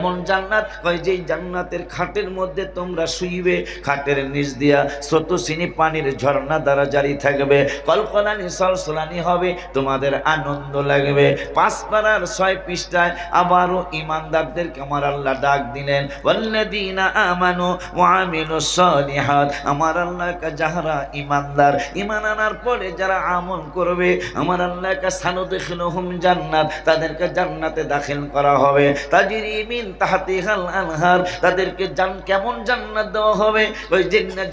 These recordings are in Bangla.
এমন জান্নাত কয় যেই জান্নাতের খাটের মধ্যে তোমরা শুইবে, খাটের নিচ দিয়া স্রোতস্বিনী পানির ঝর্ণা দ্বারা জারি থাকবে, কলকলানি সলসলানি হবে, তোমাদের আনন্দ লাগবে। 5 পারার 6 পৃষ্ঠায় আবারও ইমানদারদেরকে আমার আল্লাহ ডাক দিলেন, ওয়াল্লাযীনা আমানু ওয়া আমিলুস সালিহাত। আমার আল্লাহকে যারা ইমানদার, ইমান আনার পরে যারা আমল করবে, আমার আল্লাহকে সানুদখিলুহুম জান্নাত, তাদেরকে জান্নাতে দাখিল করা হবে। তাজরি মিন তাহতিহাল আনহার, তাদেরকে কেমন জান্নাত দেওয়া হবে? ওই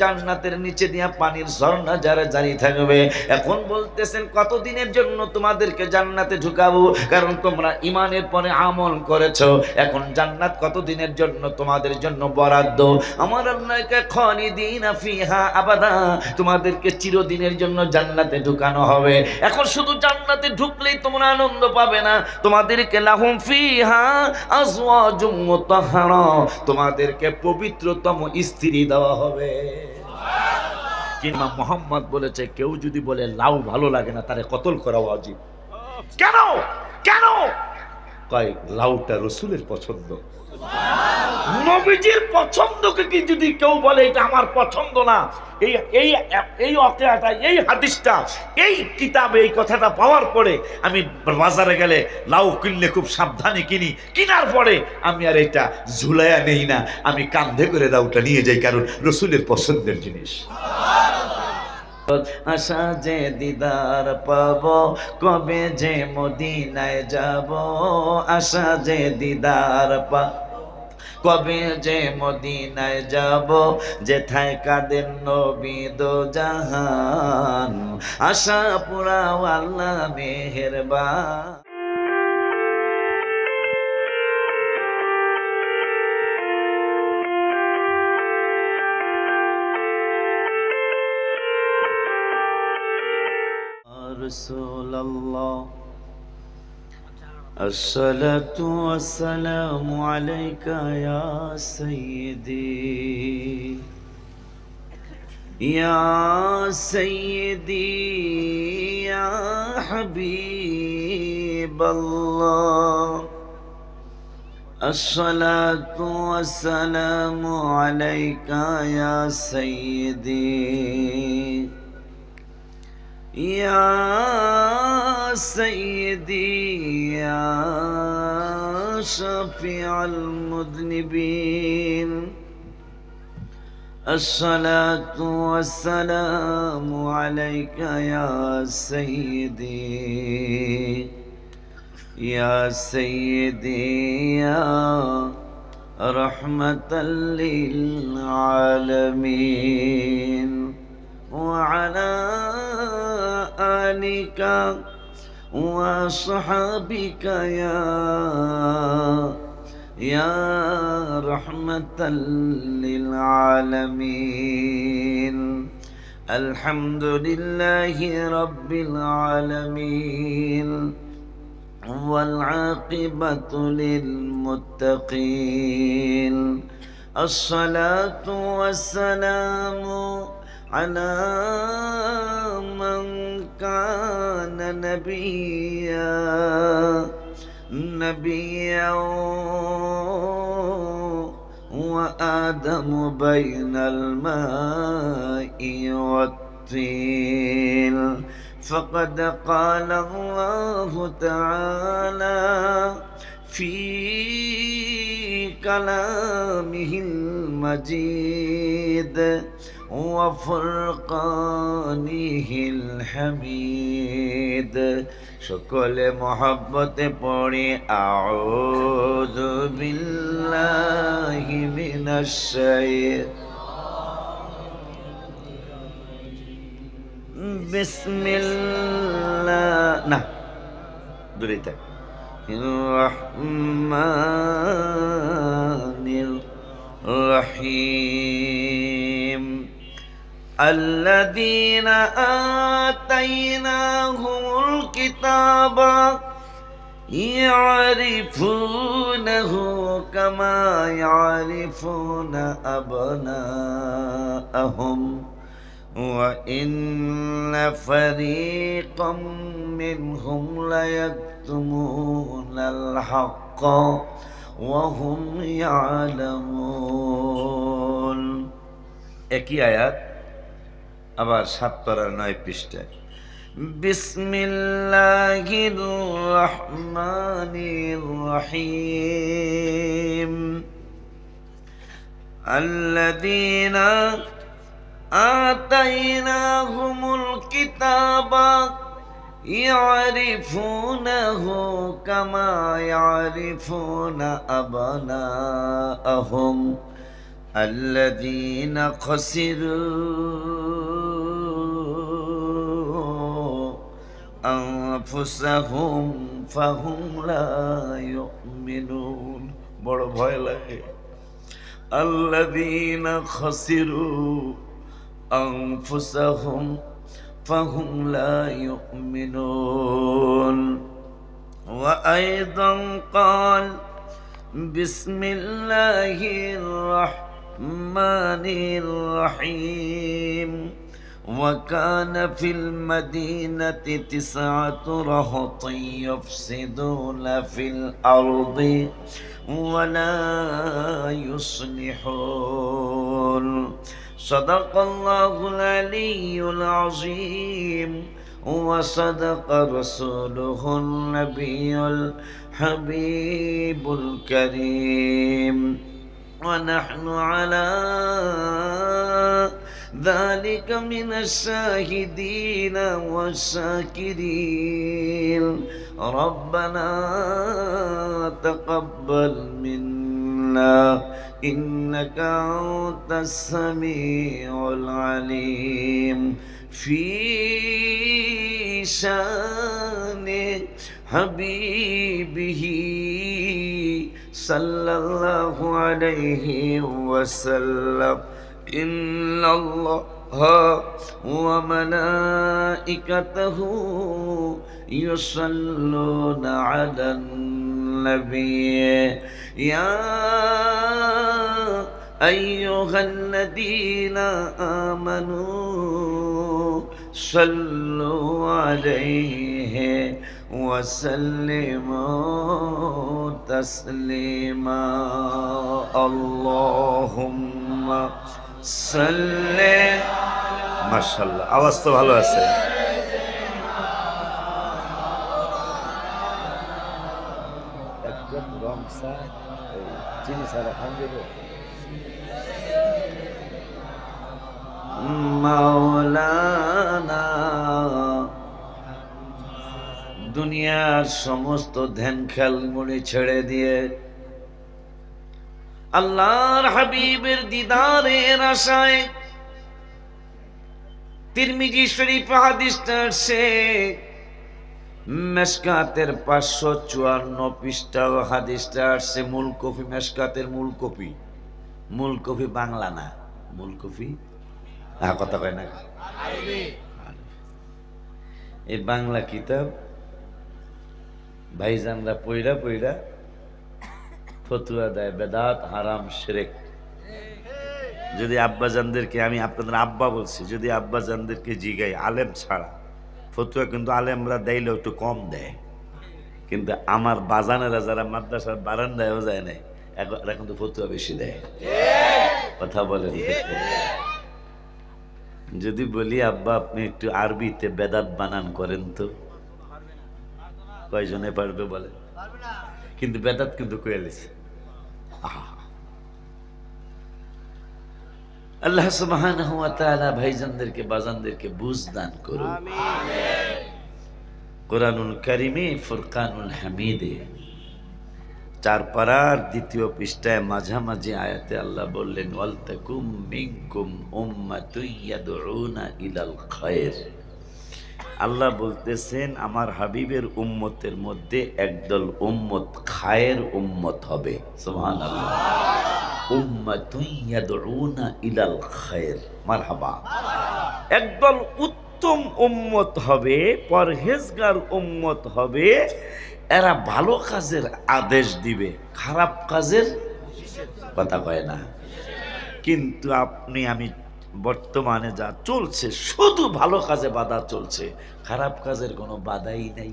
জান্নাতের নিচে দিয়া পানির ঝর্ণা যারা জারি থাকবে। এখন বলতেছেন কতদিনের জন্য তোমাদেরকে জান্নাতে ঢুকাবো? কারণ তোমরা ইমানের পরে আমল করেছো। এখন জান্নাত কতদিনের জন্য তোমাদের জন্য বরাদ্দ? আমার আল্লাহকে খালিদিনা ফিহা আবাদা, তোমাদেরকে চিরদিনের জন্য জান্নাতে ঢুকানো হবে। এখন শুধু জান্নাতে ঢুকলেই তোমরা আনন্দ পাবে না, তোমাদেরকে লাহুম ফিহা আজওয়াজুম মুতাহহারা, তোমাদেরকে পবিত্রতম স্ত্রী দেওয়া হবে। কিংবা মোহাম্মদ বলেছে, কেউ যদি বলে লাউ ভালো লাগে না, তারে কতল করা ওয়াজিব। কেন কেন? কয় লাউটা রসুলের পছন্দ, নবীজির পছন্দকে কি যদি কেউ বলে এটা আমার পছন্দ না, এই এই এই অকেয়াটা, এই হাদিসটা, এই কিতাবে এই কথাটা পাওয়ার পরে আমি বাজারে গেলে লাউ কিনলে খুব সাবধানে কিনি, কিনার পরে আমি আর এটা ঝুলাইয়া নেই না, আমি কাঁধে করে লাউটা নিয়ে যাই, কারণ রসুলের পছন্দের জিনিস। আশা যে দিদার পাব, কবে যে মদিনায় যাব, আশা যে দিদার পাব, কবে যে মদিনায় যাব, যেথায় কাদের নবী দো জাহান, আশা পুরাও আল্লাহ মেহেরবান। রাসূলুল্লাহ الصلاة والسلام عليك يا سيدي يا سيدي يا حبيب الله الصلاة والسلام عليك يا سيدي يا سيدي يا شفيع المذنبين الصلاة والسلام عليك يا سيدي يا سيدي يا رحمة للعالمين وعلى آلك وصحابك يا رحمة للعالمين الحمد لله رب العالمين والعاقبة للمتقين الصلاة والسلام على من كان نبيا وآدم بين الماء والطين فقد قال الله تعالى في كلامه المجيد وفرقانه الحميد সকলে মহব্বতে পড়ি আউযু বিল্লাহি মিনাশ শাইতানির বিসমিল্লাহ না দূরে থাক রহমানির রহিম الذين آتيناهم الكتاب يعرفونه كما يعرفون أبناءهم وإن فريقا منهم ليكتمون الحق وهم يعلمون একই আয়াত আবার 7 পারার 9 পৃষ্ঠায় বিসমিল্লাহির রহমানির রহিম আল্লাযীনা আতাইনাহুমুল কিতাবা ইয়ারিফুনাহু কামা ইয়ারিফুনা আবনাআহুম আল্লাযীনা খাসিরু আনফুসাহুম ফাহুম লা ইউমিনুন। বড় ভয় লাগে। আল্লাযীনা খাসিরু আনফুসাহুম ফাহুম লা ইউমিনুন। ওয়া আইদান ক্বাল বিসমিল্লাহির রাহমানির রহিম وكان في المدينة 9 رهط يفسدون في الأرض ولا يصلحون صدق الله العلي العظيم وصدق رسوله النبي الحبيب الكريم ونحن على ذلك من الشاهدين والشاكرين ربنا تقبل منا إنك أنت السميع العليم في شان حبيبه صلى الله عليه وسلم إن الله وملائكته يصلون على النبي يا أيها الذين آمنوا صلوا عليه وسلموا تسليما اللهم সাল্লে মাশাআল্লাহ আওয়াজ তো ভালো আছে একদম রংসা চিনি সারা খান দেব মাওলানা দুনিয়ার সমস্ত ধ্যান খেল মুড়ি ছেড়ে দিয়ে আল্লাহর হাবিবের দিদারের আশায় তিরমিজি শরীফ হাদিসটা আসছে মেশকাতের 554 পৃষ্ঠা হাদিসটা আসছে মূল কপি মেশকাতের মূল কপি বাংলা না মূল কপি কথা কয় না আরবি এই বাংলা কিতাব ভাইজানরা পইড়া ফতুয়া দেয় বেদাত হারাম শিরক। যদি আব্বাজানদেরকে আমি আপনাদের আব্বা বলছি যদি আব্বাজানদেরকে জিগাই আলেম ছাড়া ফতুয়া কিন্তু আলেমরা দেইলেও একটু কম দেয় কিন্তু আমার বাজানেরা যারা মাদ্রাসার বারান্দায়ও যায় নাই এরা কিন্তু ফতুয়া বেশি দেয় কথা বলেন যদি বলি আব্বা আপনি একটু আরবিতে বেদাত বানান করেন তো কয়জনে পারবে বলে কিন্তু বেদাত কিন্তু কয়ে লিছে আল্লাহ সুবহানাহু ওয়া তাআলা ভাইজানদেরকে বাজানদেরকে বুঝ দান করুন আমিন। কোরআনুল কারীমে ফুরকানুল হামিদে 4 পারার 2 পৃষ্ঠায় মাঝামাঝি আয়াতে আল্লাহ বললেন ওয়াল তাকুম মিনকুম উম্মাতুন ইয়াদউনা ইলাল খায়র। আল্লাহ বলতেছেন আমার হাবিবের উম্মতের মধ্যে একদল উম্মত খায়ের উম্মত হবে সুবহানাল্লাহ উম্মাতুন ইয়াদউনা ইলাল খায়র মারহাবা একদল উত্তম উম্মত হবে পরহেজগার উম্মত হবে এরা ভালো কাজের আদেশ দিবে খারাপ কাজের কথা কয় না কিন্তু আপনি আমি বর্তমানে যা চলছে শুধু ভালো কাজে বাধা চলছে খারাপ কাজের কোনো বাধাই নাই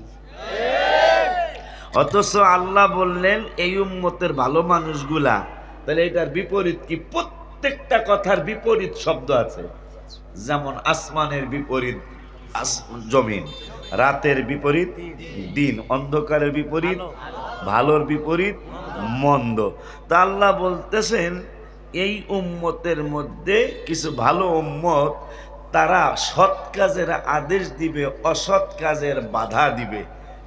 অথচ আল্লাহ বললেন এই উম্মতের ভালো মানুষগুলা, তাহলে এটার বিপরীত কি? প্রত্যেকটা কথার বিপরীত শব্দ আছে। যেমন আসমানের বিপরীত জমিন, রাতের বিপরীত দিন, অন্ধকারের বিপরীত ভালোর বিপরীত মন্দ। তা আল্লাহ বলতেছেন এই উম্মতের মধ্যে কিছু ভালো উম্মত, তারা সৎ কাজের আদেশ দিবে, অসৎ কাজের বাধা দিবে।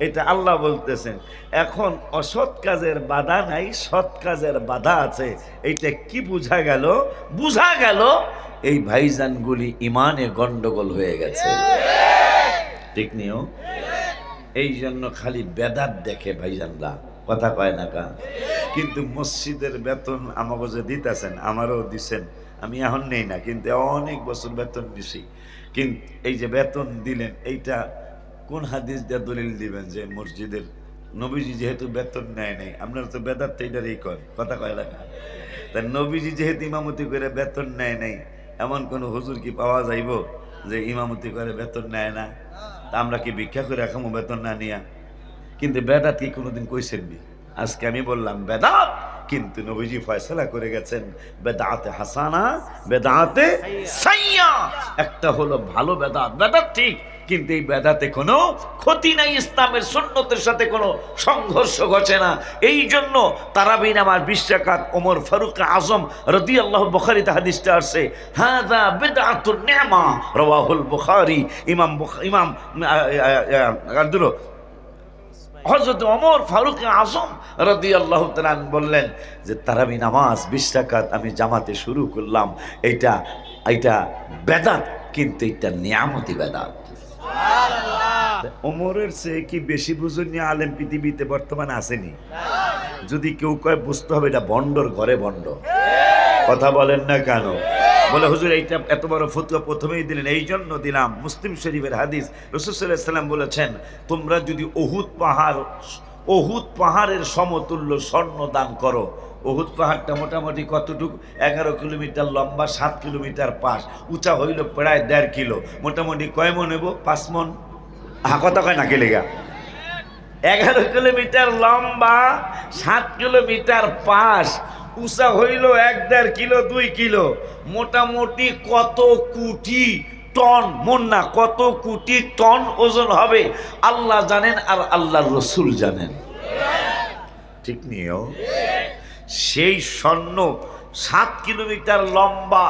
এটা আল্লাহ বলতেছেন। এখন অসৎ কাজের বাধা নাই, সৎ কাজের বাধা আছে। এইটা কি বোঝা গেল? বোঝা গেল এই ভাইজানগুলি ইমানে গন্ডগোল হয়ে গেছে, ঠিক নিও। এই জন্য খালি বেদাত দেখে ভাইজানরা, কথা কয় না কা। কিন্তু মসজিদের বেতন আমাকে যে দিতেছেন, আমারও দিছেন, আমি এখন নেই না, কিন্তু অনেক বছর বেতন দিছি। কিন্তু এই যে বেতন দিলেন, এইটা কোন হাদিস দিয়ে দলিল দিবেন যে মসজিদের নবীজি যেহেতু বেতন নেয় নাই? আপনারা তো বেদাত এইটারই কর, কথা কয় না। তা নবীজি যেহেতু ইমামতি করে বেতন নেয় নাই, এমন কোন হুজুর কি পাওয়া যাইব যে ইমামতি করে বেতন নেয় না? তা আমরা কি ভিক্ষা করে রাখামো বেতন না নিয়া? কিন্তু বেদাত কি কোনোদিন কইছেননি? আজকে আমি বললাম বেদাত, কিন্তু নবীজি ফয়সালা করে গেছেন বেদাতে হাসানা, বেদাতে সাইয়্যা। একটা হলো ভালো বেদাত, বেদাত ঠিক, কিন্তু এই বেদাতে কোনো ক্ষতি নাই, ইসলামের সুন্নতের সাথে কোনো সংঘর্ষ ঘটে না। এই জন্য তারাবি নামাজ 20 রাকাত ওমর ফারুক আজম রাদিয়াল্লাহু, বুখারীতে হাদিসটা আসছে, হাযা বিদআতুন নি'মা, রাওয়াহুল বুখারী। ইমাম হযরত ওমর ফারুক আজম রাদিয়াল্লাহু তাআলা বললেন যে তারাবি নামাজ 20 রাকাত আমি জামাতে শুরু করলাম, এটা বেদাত, কিন্তু এটা নিয়ামতি বেদাত। ওমরের চেয়ে কি বেশি বুঝুনি আলেম পৃথিবীতে বর্তমানে আসেনি? যদি কেউ কয় বুঝতে হবে এটা ভণ্ডর ঘরে ভণ্ড, কথা বলেন না কেন? বলে হুজুর এইটা এত বড় ফতোয়া প্রথমেই দিলেন, এই জন্য দিলাম। মুসলিম শরীফের হাদিস, রাসূল সাল্লাল্লাহু আলাইহি ওয়াসাল্লাম বলেছেন, তোমরা যদি উহুদ পাহাড়ের সমতুল্য স্বর্ণ দান করো। উহুদ পাহাড়টা মোটামুটি কতটুকু? 11 কিলোমিটার লম্বা, 7 কিলোমিটার পাশ, উঁচা হইল প্রায় 1.5 কিলো। মোটামুটি কয় মন নেব? 5 মন। কথা কয় না কে লেগা? 11 কিলোমিটার লম্বা, 7 কিলোমিটার পাশ, উঁচা হইল 1.5 কিলো, 2 কিলো। মোটামুটি কত কোটি টন, মন না, কত কোটি টন ওজন হবে আল্লাহ জানেন, আর আল্লাহর রাসূল জানেন, ঠিক নিও। সেই স্বর্ণ 7 কিলোমিটার লম্বা,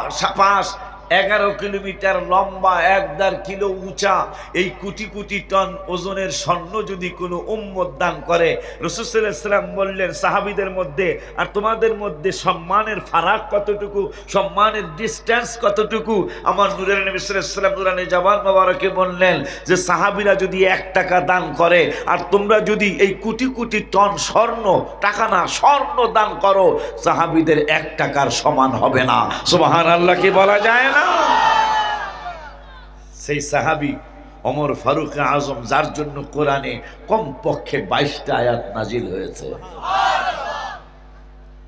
11 কিলোমিটার লম্বা, 1.5 কিলো উঁচা, এই কোটি কোটি টন ওজনের স্বর্ণ যদি কোনো উম্মত দান করে, রাসূল সাল্লাল্লাহু আলাইহি ওয়াসাল্লাম বললেন সাহাবীদের মধ্যে আর তোমাদের মধ্যে সম্মানের ফারাক কতটুকু, সম্মানের ডিসটেন্স কতটুকু? আমার নূরের নবী সাল্লাল্লাহু আলাইহি ওয়াসাল্লাম নূরানী জবান মোবারকে বললেন যে সাহাবীরা যদি 1 টাকা দান করে আর তোমরা যদি এই কোটি কোটি টন স্বর্ণ, টাকা না স্বর্ণ দান করো, সাহাবীদের 1 টাকার সমান হবে না। সুবহানাল্লাহ কি বলা যায় না? সেই সাহাবী ওমর ফারুক আজম, যার জন্য কোরআনে কমপক্ষে 22টা আয়াত নাজিল হয়েছে।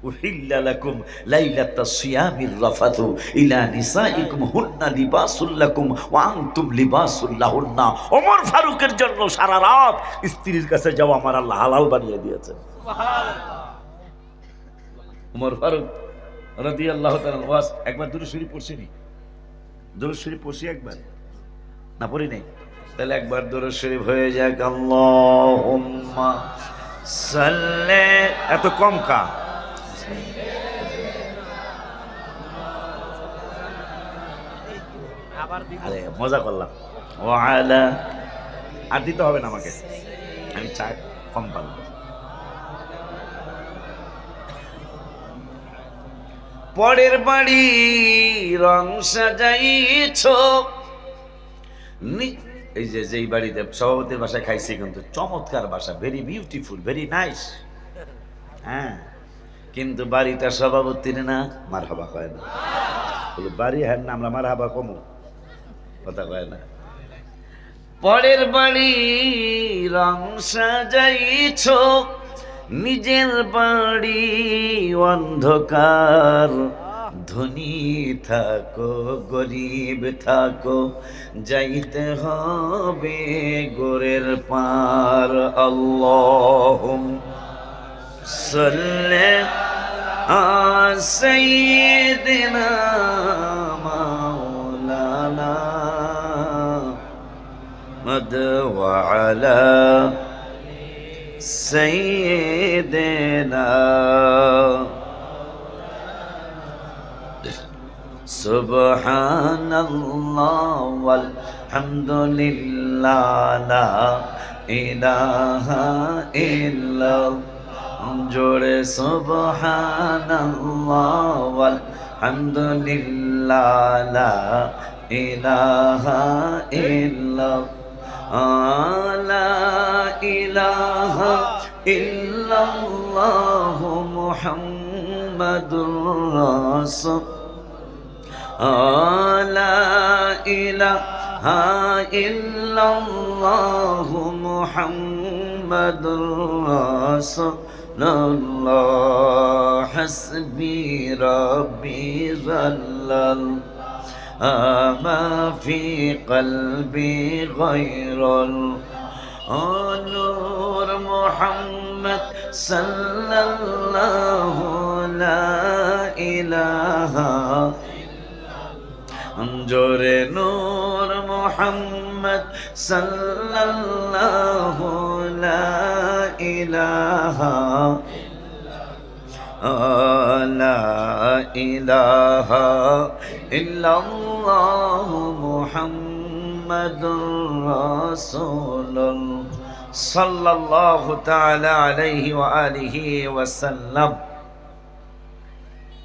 উহিল্লা লাকুম লাইলাতাস সিয়ামির রাফাতু ইলা নিসাইকুম হুন্না লিবাসুল লাকুম ওয়া আনতুম লিবাসুল লাহুন্না। ওমর ফারুকের জন্য সারা রাত স্ত্রীর কাছে যাওয়া আমার আল্লাহ হালাল বানিয়ে দিয়েছেন। সুবহানাল্লাহ। ওমর ফারুক রাদিয়াল্লাহু তাআলা ওয়াজ একবার দুরূদ শরীফ পড়ছেনি? দুরূদ শরীফ পড়ছি একবার না? পড়ি নাই? তাহলে একবার দুরূদ শরীফ হয়ে যাক। আল্লাহুম্মা সাল্লি, এত কম কা? আরে মজা করলাম। ওয়ালা আর দিতে হবে না আমাকে, আমি চা কম পাবো। পরের বাড়ি রং সাজাইছ, এই যে যেই বাড়িতে সভাপতির বাসায় খাইছি, কিন্তু চমৎকার বাসা, ভেরি বিউটিফুল, ভেরি নাইস। হ্যাঁ, কিন্তু বাড়িটা সভাপতির না, মারহাবা কয় না। বাড়ি হ্যাঁ না, আমরা মারহাবা কমো, কথা কয় না। পরের বাড়ি রং সাজাইছ, নিজের বাড়ি অন্ধকার, ধনী থাকো গরিব থাকো যাইতে হবে গোরের পার। আল্লাহুম্মা সাল্লি আলা সাইয়্যিদিনা মাওলানা মুহাম্মদ ওয়া আলা সাইয়্যিদিনা সুবহানাল্লাহ ওয়াল হামদুলিল্লাহ লা ইলাহা ইল্লাল্লাহ। জোরে সুবহানাল্লাহ ওয়াল হামদুলিল্লাহ লা ইলাহা ইল্লাল্লাহ লা ইলাহা ইল্লাল্লাহ মুহাম্মাদুর রাসূল লা ইলাহা ইল্লাল্লাহ মুহাম্মাদুর রাসূলুল্লাহ। হাসবি রাব্বি জাল্লাল্লাহ মা ফি কলবি গায়রুল নূর মুহাম্মদ সাল্লাল্লাহু লা ইলাহা জোরে নূর মুহাম্মদ সাল্লাল্লাহু লা ইলাহা লা ইলাহা ইল্লাল্লাহ মুহাম্মাদুর রাসূলুল্লাহ সাল্লাল্লাহু তাআলা আলাইহি ওয়া আলিহি ওয়াসাল্লাম।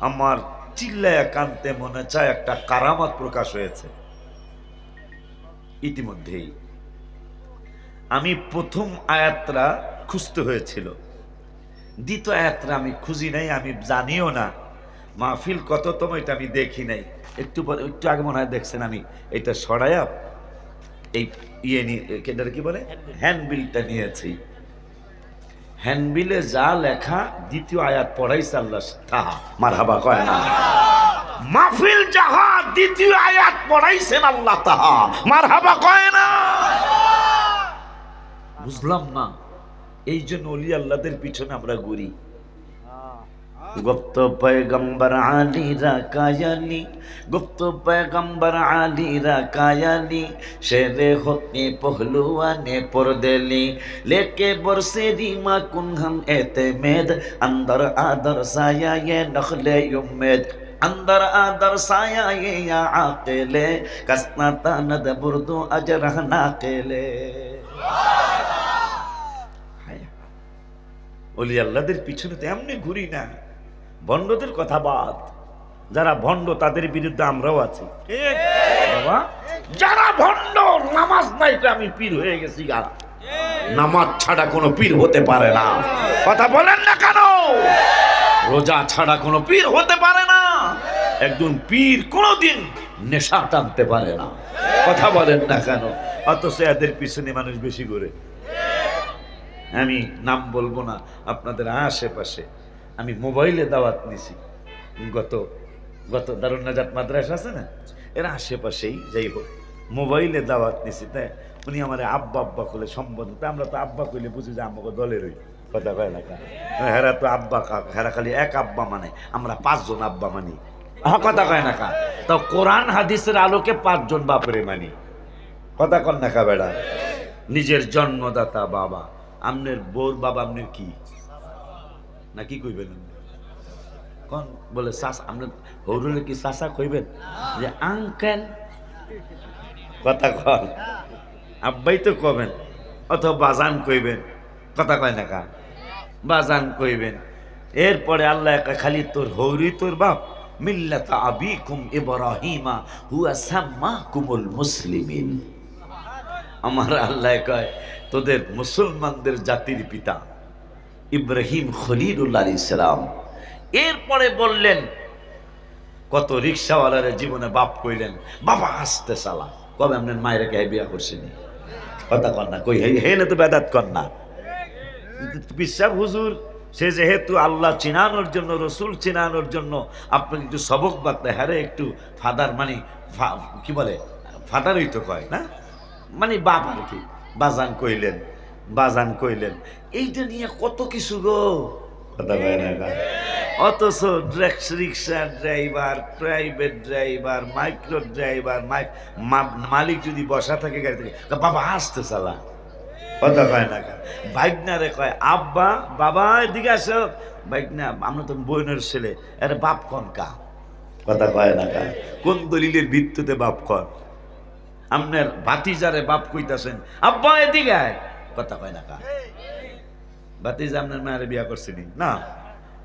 আমার চিল্লায়া কানতে মনে চায় একটা কারামত প্রকাশ হয়েছে ইতিমধ্যেই। আমি প্রথম আয়াতটা খুঁজতে হয়েছিল, দ্বিতীয় আয়াতটা আমি খুঁজি নাই, আমি জানিও না মাহফিল কততম এটা আমি দেখি নাই। একটু আগে মনে হয় দেখছেন আমি এটা সরাইয়া এই এটার কি বলে হ্যান্ডবিলটা নিয়েছি। হ্যান্ডবিলে যা লেখা দ্বিতীয় আয়াত পড়াইছে আল্লাহ তাহা মারহাবা কয় না। মাহফিল যাহা দ্বিতীয় আয়াত পড়াইছেন আল্লাহ তাহা মারহাবা কয় না। বুঝলাম না, এই জন্য ওলি আল্লাহদের পিছনে আমরা ঘুরি। গুপ্ত পয়গম্বর আলী রাকায়ালি, গুপ্ত পয়গম্বর আলী রাকায়ালি, শেরে হোকে পহলুয়ানে পরদেলি, लेके बरसेरी मा कुन हम एतमेद, अंदर आदर साया ये नखले उम्मीद, अंदर आदर साया ये या आकिले, कसना तानद बुर्दू अजरह नाकिले। ওলি আল্লাহদের পিছনে তো এমনি ঘুরি না। ভণ্ডদের কথা বাদ, যারা ভণ্ড তাদের বিরুদ্ধে আমরাও আছি বাবা। যারা ভণ্ড নামাজ নাই আমি পীর হয়ে গেছি গা। নামাজ ছাড়া কোনো পীর হতে পারে না, কথা বলেন না কেন? রোজা ছাড়া কোনো পীর হতে পারে না। একজন পীর কোনোদিন নেশা টানতে পারে না, কথা বলেন না কেন? অথচ এদের পিছনে মানুষ বেশি ঘুরে। আমি নাম বলবো না, আপনাদের আশেপাশে আমি মোবাইলে দাওয়াত নিছি। গত দারুন নাজাত মাদ্রাসা আছে না, এর আশেপাশেই যাই হোক মোবাইলে দাওয়াত নিছি। তাই উনি আমার আব্বা আব্বা করলে সম্বোধন, আমরা তো আব্বা কইলে বুঝি যে আমাকে দলের ওই কথা কয় না। হেরা তো আব্বা কা, হেরা খালি এক আব্বা মানে, আমরা 5 জন আব্বা মানি। কথা কয় না কা, তো কোরআন হাদিসের আলোকে 5 জন বাপরে মানি। কথা কন না কা বেড়া। নিজের জন্মদাতা বাবা, আমনের বোর বাবা আমনের কি না কি কইবেন? কোন বলে শাস, আপনার হরুলে কি শাসা কইবেন যে আঙ্কেল? কথা কন, আব্বাই তো কবেন, অথবা বাজান কইবেন। কথা কয় না কা, বাজান কইবেন। এরপরে আল্লাহ খালি তোর হৌরি তোর বাপ, মিল্লাতা আবিকুম ইব্রাহিমা হুয়া সাম্মাকুমুল মুসলিমিন। আমার আল্লাহ কয় তোদের মুসলমানদের জাতির পিতা ইব্রাহিম খলিলুল্লাহ আলাইহিস সালাম। এরপরে বললেন কত রিকশাওয়ালার জীবনে বাপ কইলেন, বাবা আসতে চালা। কবে আপনার মায়ের কে বিয়া করছেনি? কথা কন না, কই হে না তো বেদাত কর না। বিশ্বাস হুজুর সে যেহেতু আল্লাহ চিনানোর জন্য, রসুল চিনানোর জন্য আপনাকে একটু সবক বাতলায়, হ্যাঁ একটু ফাদার মানে কি বলে, ফাদারই তো কয় না, মানে বাপ আর কি, বাজান কইলেন, বাজান কইলেন, এইটা নিয়ে কত কিছু গো, কথা কয় না। অথচ rickshaw driver, private driver, micro driver, মালিক যদি বসা থাকে গাড়ি থেকে, বাবা আসতে চালা, কথা কয় না। ভাইগনারে কয় আব্বা, বাবা এদিকে আসো, ভাইগনা আমরা তো বোনের ছেলে, আরে বাপ কন কা, কথা কয় না। কোন দলিলের ভিত্তিতে বাপ কন? আপনার ভাতিজারে বাপ কইতাছেন আব্বা এদিকে আয়, কথা কয় না কা? ভাতিজা আপনার মায়ের বিয়া করছেনি না,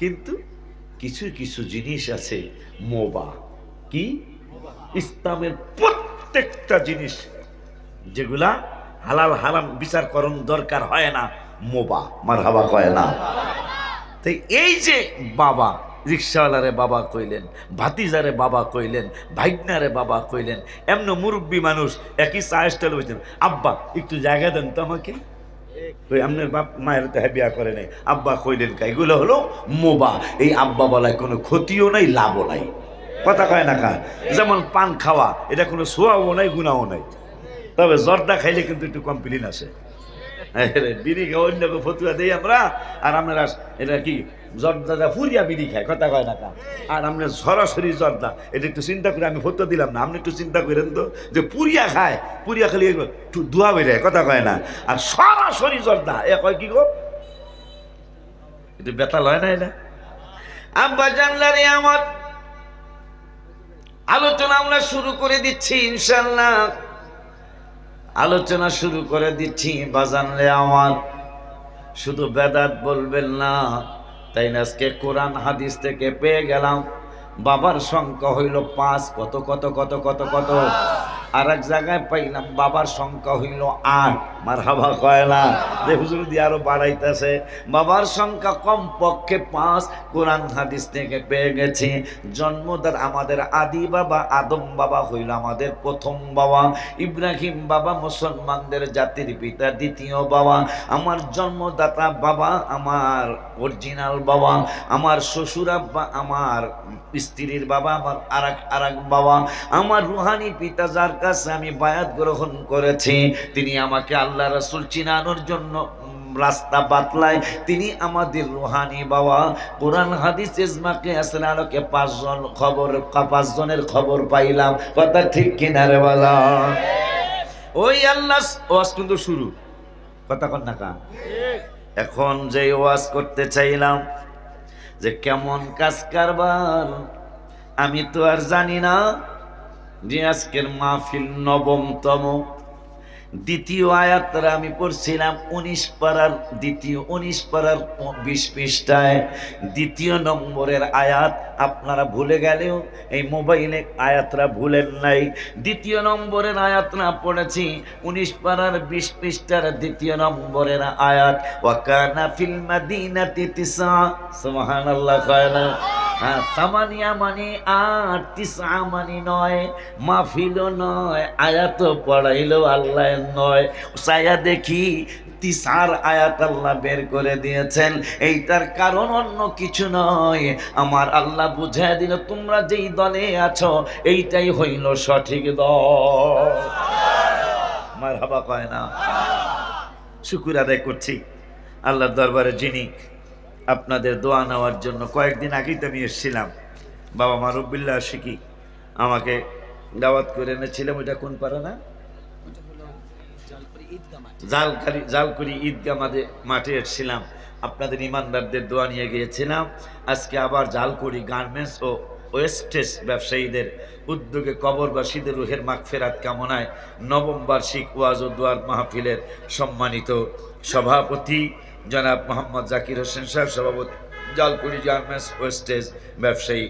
কিন্তু কিছু কিছু জিনিস আছে মোবা, কি ইসলামের প্রত্যেকটা জিনিস যেগুলা হালাল হারাম বিচার করণ দরকার হয় না, মোবা, মারহাবা কয় না। তাই এই যে বাবা, রিক্সাওয়ালারে বাবা কইলেন, ভাতিজারে বাবা কইলেন, ভাইগনারে বাবা কইলেন, এমন মুরব্বী মানুষ একই চা স্টাইল হয়েছেন, আব্বা একটু জায়গা দেন তো আমাকে, আপনার বাপ মায়ের তো বিয়া করে নাই, আব্বা কইলেন কা, এগুলো হলো মোবা। এই আব্বা বলায় কোনো ক্ষতিও নাই, লাভও নাই, কথা কয় না কা? যেমন পান খাওয়া, এটা কোনো সোয়াও নাই, গুণাও নাই, তবে জর্দা খাইলে কিন্তু একটু কমপ্লেন আছে। বিড়ি খাওয়া অন্য ফতুয়া দিই আমরা, আর আপনারা এটা কি জর্দা ফুরিয়া বিড়ি খায়, কথা কয় না কা? আর আপনার সরাসরি জর্দা, এটা একটু চিন্তা করে আমি ফতুয়া দিলাম না, আপনি একটু চিন্তা করেন তো, যে পুরিয়া খায়, পুরিয়া খালি একটু ধোয়া বেড়ে, কথা কয় না, আর সরাসরি জর্দা এ কয় কি গো, এটা বেতাল হয় না? এটা আব্বা জানলারে আমার আলোচনা আমরা শুরু করে দিচ্ছি ইনশাল্লাহ, আলোচনা শুরু করে দিচ্ছি। বাজানলে আমার শুধু বেদাত বলবেন না, তাই না? আজকে কোরআন হাদিস থেকে পেয়ে গেলাম বাবার সংখ্যা হইল 5, কত কত কত কত কত, আর এক জায়গায় পাইলাম বাবার সংখ্যা হইল 8, মারহাবা কয় না? যে হুজুর দিয়ে আরো বাড়াইতেছে, বাবার সংখ্যা কম পক্ষে 5, কোরআন হাদিস থেকে পেয়ে গেছি। জন্মদার আমাদের আদি বাবা আদম বাবা হইল আমাদের প্রথম বাবা, ইব্রাহিম বাবা মুসলমানদের জাতির পিতা দ্বিতীয় বাবা, আমার জন্মদাতা বাবা, আমার অরিজিনাল বাবা, আমার শ্বশুর আব্বা, আমার স্ত্রীর বাবা, আমার আরেক বাবা, আমার রুহানি পিতা যার কাছে আমি বায়াত গ্রহণ করেছি, তিনি আমাকে আল্লাহ রাসূল চিনানোর জন্য রাস্তা বাতলায়, তিনি আমাদের রুহানি বাবা। কোরআন হাদিস ইজমা কিয়াসের আলোকে 5 জনের খবর পাইলাম, কথা ঠিক কিনা রে বলা? ওই আল্লাহ ওয়াজ কিন্তু শুরু, কথা কন না কা? এখন যে ওয়াজ করতে চাইলাম যে কেমন কাজ কারবার, আমি তো আর জানি না যে আজকের মাহফিল 9তম, দ্বিতীয় আয়াতটা আমি পড়ছিলাম 19 পারার, 20 পৃষ্ঠায় দ্বিতীয় নম্বরের আয়াত। আপনারা ভুলে গেলেও এই মোবাইলে আয়াতরা ভুলেন নাই, দ্বিতীয় নম্বরের আয়াত না পড়েছি 19 পারার 20 পৃষ্ঠার দ্বিতীয় নম্বরের আয়াত, ওয়াকানা ফিল মাদিনাতি 9, সুবহানাল্লাহ কয় না? সামানিয়া মানে 8, 9 মানে 9, মাহফিলও নয়, আয়াত পড়াইলো আল্লাহ নয়। সায়া দেখি 9 আয়াত আল্লাহ বের করে দিয়েছেন, এইটার কারণ অন্য কিছু নয়, আমার আল্লাহ বুঝাই দিল তোমরা যেই দলে আছো এইটাই হইল সঠিক দল। মারহাবা কয় না? শুকর আদায় করছি আল্লাহর দরবারে, যিনি আপনাদের দোয়া নেওয়ার জন্য কয়েকদিন আগেই তো আমি এসেছিলাম, বাবা মারুবিল্লাহ শিখি আমাকে দাওয়াত করে এনেছিলাম। ওইটা কোন পারা না, জালকুড়ি ঈদগাহ মাঠে এসেছিলাম, আপনাদের ইমানদারদের দোয়া নিয়ে গিয়েছিলাম। আজকে আবার জালকুড়ি গার্মেন্টস ও ওয়েস্টেজ ব্যবসায়ীদের উদ্যোগে কবরবাসীদের রুহের মাগফিরাত কামনায় 9ম বার্ষিক ওয়াজ ও দোয়ার মাহফিলের সম্মানিত সভাপতি জনাব মোহাম্মদ জাকির হোসেন সাহেব, সভাপতি জালকুড়ি গার্মেন্টস ওয়েস্টেজ ব্যবসায়ী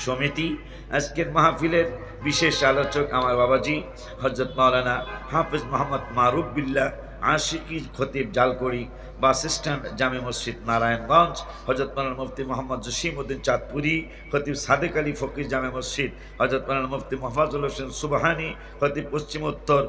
সমিতি। আজকের মাহফিলের বিশেষ আলোচক আমার বাবাজি হযরত মাওলানা হাফেজ মোহাম্মদ মারুফবিল্লাহ আশিকি খতিব, জালকুড়ি বাস স্ট্যান্ড, জামে মসজিদ নারায়ণগঞ্জ। হযরত মাওলানা মুফতি মোহাম্মদ জসিমউদ্দিন চাঁদপুরি খতিব, সাদেক আলী ফকির জামে মসজিদ। হযরত মাওলানা মুফতি মোফাজ্জল হোসেন সুবহানি খতিব, পশ্চিম উত্তর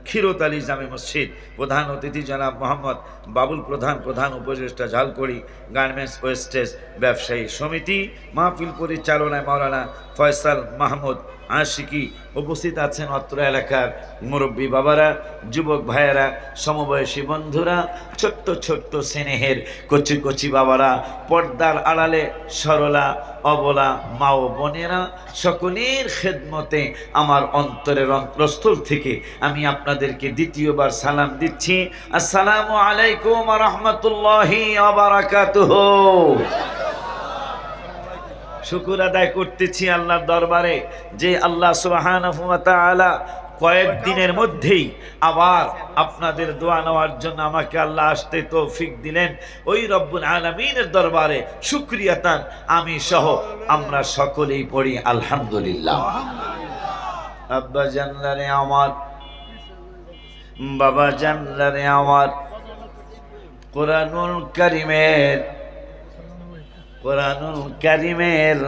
ক্ষীরতালি জামে মসজিদ। প্রধান অতিথি জনাব মোহাম্মদ বাবুল প্রধান, প্রধান উপদেষ্টা ঝালকুড়ি গার্মেন্টস ওয়েস্টেজ ব্যবসায়ী সমিতি। মাহফিল পরিচালনায় মাওলানা ফয়সাল মাহমুদ আশিকি। উপস্থিত আছেন অত্র এলাকার মুরব্বী বাবারা, যুবক ভাইয়েরা, সমবয়সী বন্ধুরা, ছোট্ট ছোট্ট স্নেহের কচি কচি বাবারা, পর্দার আড়ালে সরলা অবলা মা ও বোনেরা, সকলের খেদমতে আমার অন্তরের অন্তরস্থল থেকে আমি আপনাদেরকে দ্বিতীয়বার সালাম দিচ্ছি। আসসালামু আলাইকুম ওয়া রাহমাতুল্লাহি ওয়া বারাকাতুহু। শুকর আদায় করতেছি আল্লাহর দরবারে যে আল্লাহ সুবহানাহু ওয়া তাআলা কয়েকদিনের মধ্যেই আবার আপনাদের দোয়া নেওয়ার জন্য আমাকে আল্লাহ আসতে তৌফিক দিলেন। ওই রব্বুল আলামিনের দরবারে শুকরিয়াতান আমি সহ আমরা সকলেই পড়ি আলহামদুলিল্লাহ। আব্বা জানলারে আমার, বাবা জানলারে আমার, কোরআনুল কারীমের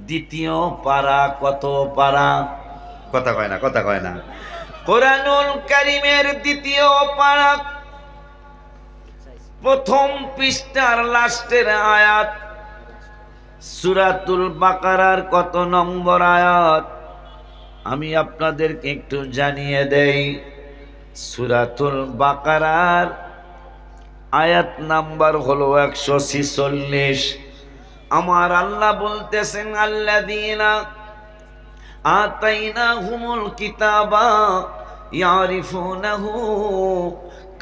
দ্বিতীয় পারা, কত পারা? কথা কয় না। কোরআনুল কারীমের দ্বিতীয় পারা, প্রথম পৃষ্ঠার লাস্টের আয়াত, সূরাতুল বাকারার কত নম্বর আয়াত আমি আপনাদেরকে একটু জানিয়ে দেই। সূরাতুল বাকারার আয়াত নাম্বার হলো 146। আমার আল্লাহ বলতেছেন, আল্লাযীনা আতাইনাহুমুল কিতাবা ইয়ারিফুনাহু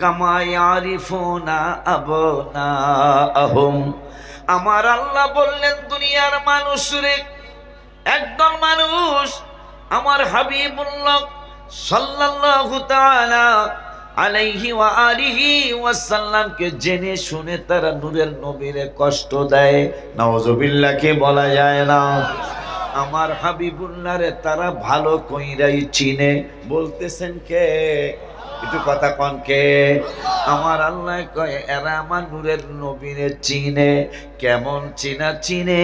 কামা ইয়ারিফুনা আবনাআহুম। আমার আল্লাহ বললেন, দুনিয়ার মানুষরে, একদল মানুষ আমার হাবিবুল্লাহ সাল্লাল্লাহু তাআলা আলাইহি ওয়া আলিহি ওয়াসাল্লামকে জেনে শুনে তারা নূরের নবীরে কষ্ট দেয়। নাউজুবিল্লাহ, কে বলা যায় না? আমার হাবিবুল্লাহরে তারা ভালো কইরাই চিনে। বলতেছেন কে? একটু কথা কন কে? আমার আল্লাহ কয় এরা আমার নূরের নবীরে চিনে। কেমন চিনে?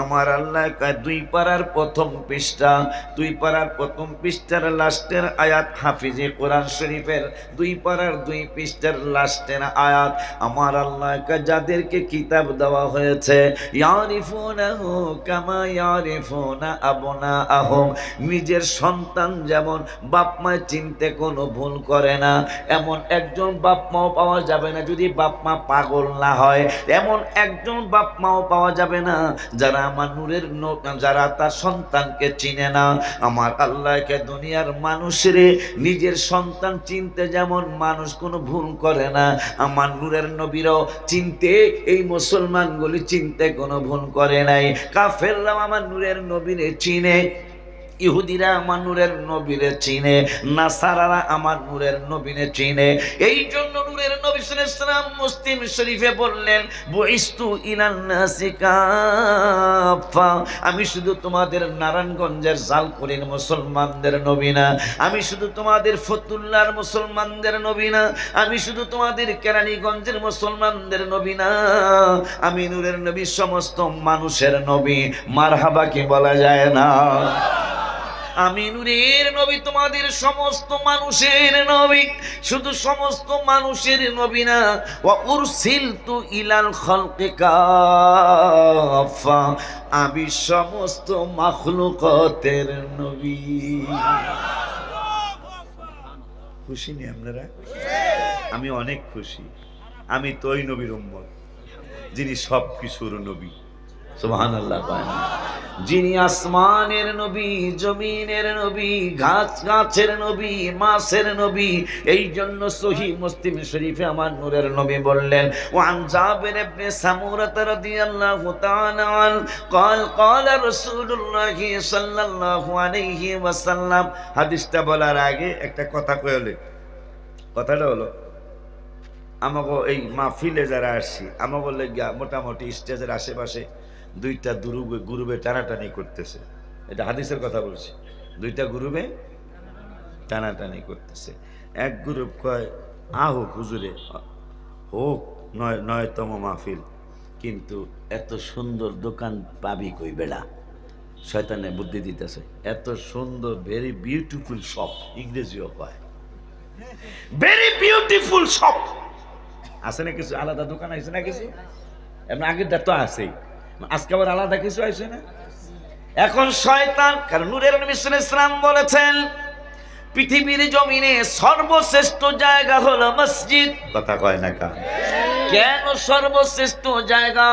আমার আল্লাহ কয় 2 পারার প্রথম পৃষ্ঠা, 2 পারার প্রথম পৃষ্ঠার লাস্টের আয়াত, হাফিজে কোরআন শরীফের 2 পারার 2 পৃষ্ঠার লাস্টের আয়াত। আমার আল্লাহ কয় যাদেরকে কিতাব দেওয়া হয়েছে, ইয়ারিফুনাহু কামা ইয়ারিফুনা আবনাআহুম, নিজের সন্তান যেমন বাপ মায় চিনতে কোনো ভুল করে না, এমন একজন বাপ মাও পাওয়া যাবে না যদি বাপ মা পাগল না হয়। এমন একজন বাপ মাও পাওয়া যাবে না যারা আমার নূরের যারা তার সন্তানকে চিনে না। আমার আল্লাহকে দুনিয়ার মানুষরে নিজের সন্তান চিনতে যেমন মানুষ কোনো ভুল করে না, আমার নূরের নবীরাও চিনতে, এই মুসলমানগুলি চিনতে কোনো ভুল করে নাই। কাফেররাও আমার নূরের নবীরে চিনে, ইহুদিরা আমার নূরের নবীরে চিনে, নাসারারা আমার নূরের নবীরে চিনে। এই জন্য নূরের নবী সাল্লাল্লাহু আলাইহি ওয়াসাল্লাম মুসলিম শরীফে বললেন, বুইস্তু ইলান নাসি কাফা, আমি শুধু তোমাদের নারায়ণগঞ্জের জালকুড়ির মুসলমানদের নবী না, আমি শুধু তোমাদের ফতুল্লার মুসলমানদের নবী না, আমি শুধু তোমাদের কেরানীগঞ্জের মুসলমানদের নবী না, আমি নূরের নবী সমস্ত মানুষের নবী। মারহাবা, কি বলা যায় না? আমি নূরের নবী তোমাদের সমস্ত মানুষের নবী, শুধু সমস্ত মানুষের নবী না, ওয়া উরসিলতু ইলাল খালকি কাফা, আমি সমস্ত মাখলুকাতের নবী। খুশি নি আপনারা? আমি অনেক খুশি। আমি তো ওই নবীর উম্মত যিনি সব কিছুর নবী। সুবহানাল্লাহ। যিনি আসমানের নবী, জমিনের নবী, গাছের নবী, মাছের নবী। এই জন্য সহিহ মুসলিম শরীফে আমার নূরের নবী বললেন, ওয়ান জাবির ইবনে সামুরা রাদিয়াল্লাহু তাআলা আন قال قال রাসূলুল্লাহ সাল্লাল্লাহু আলাইহি ওয়াসাল্লাম। হাদিসটা বলার আগে একটা কথা কইলে, কথাটা হলো আমাগো এই মাহফিলে যারা আসছি, আমাগো লেগা মোটামুটি স্টেজের আশেপাশে 2টা গ্রুপে টানাটানি করতেছে। এটা হাদিসের কথা বলছি। 2টা গ্রুপে টানাটানি করতেছে। এক গ্রুপ কয় হোক হুজুরে, হোক 9তম মাহফিল, কিন্তু এত সুন্দর দোকান পাবি কই বেড়া? শয়তানে বুদ্ধি দিতেছে, এত সুন্দর, ভেরি বিউটিফুল শপ, ইংরেজিও কয় ভেরি বিউটিফুল শপ। আছে না কিছু আলাদা দোকান, আছে না কিছু? এমন আগের তো আছেই, আজকে আবার আলাদা কিছু আছে না? এখন শয়তান, কারণ নূরের নবী সাল্লাল্লাহু আলাইহি ওয়াসাল্লাম বলেছেন পৃথিবীর জমিনে সর্বশ্রেষ্ঠ জায়গা হলো মসজিদ। কথা কয় না কা? কেন সর্বশ্রেষ্ঠ জায়গা?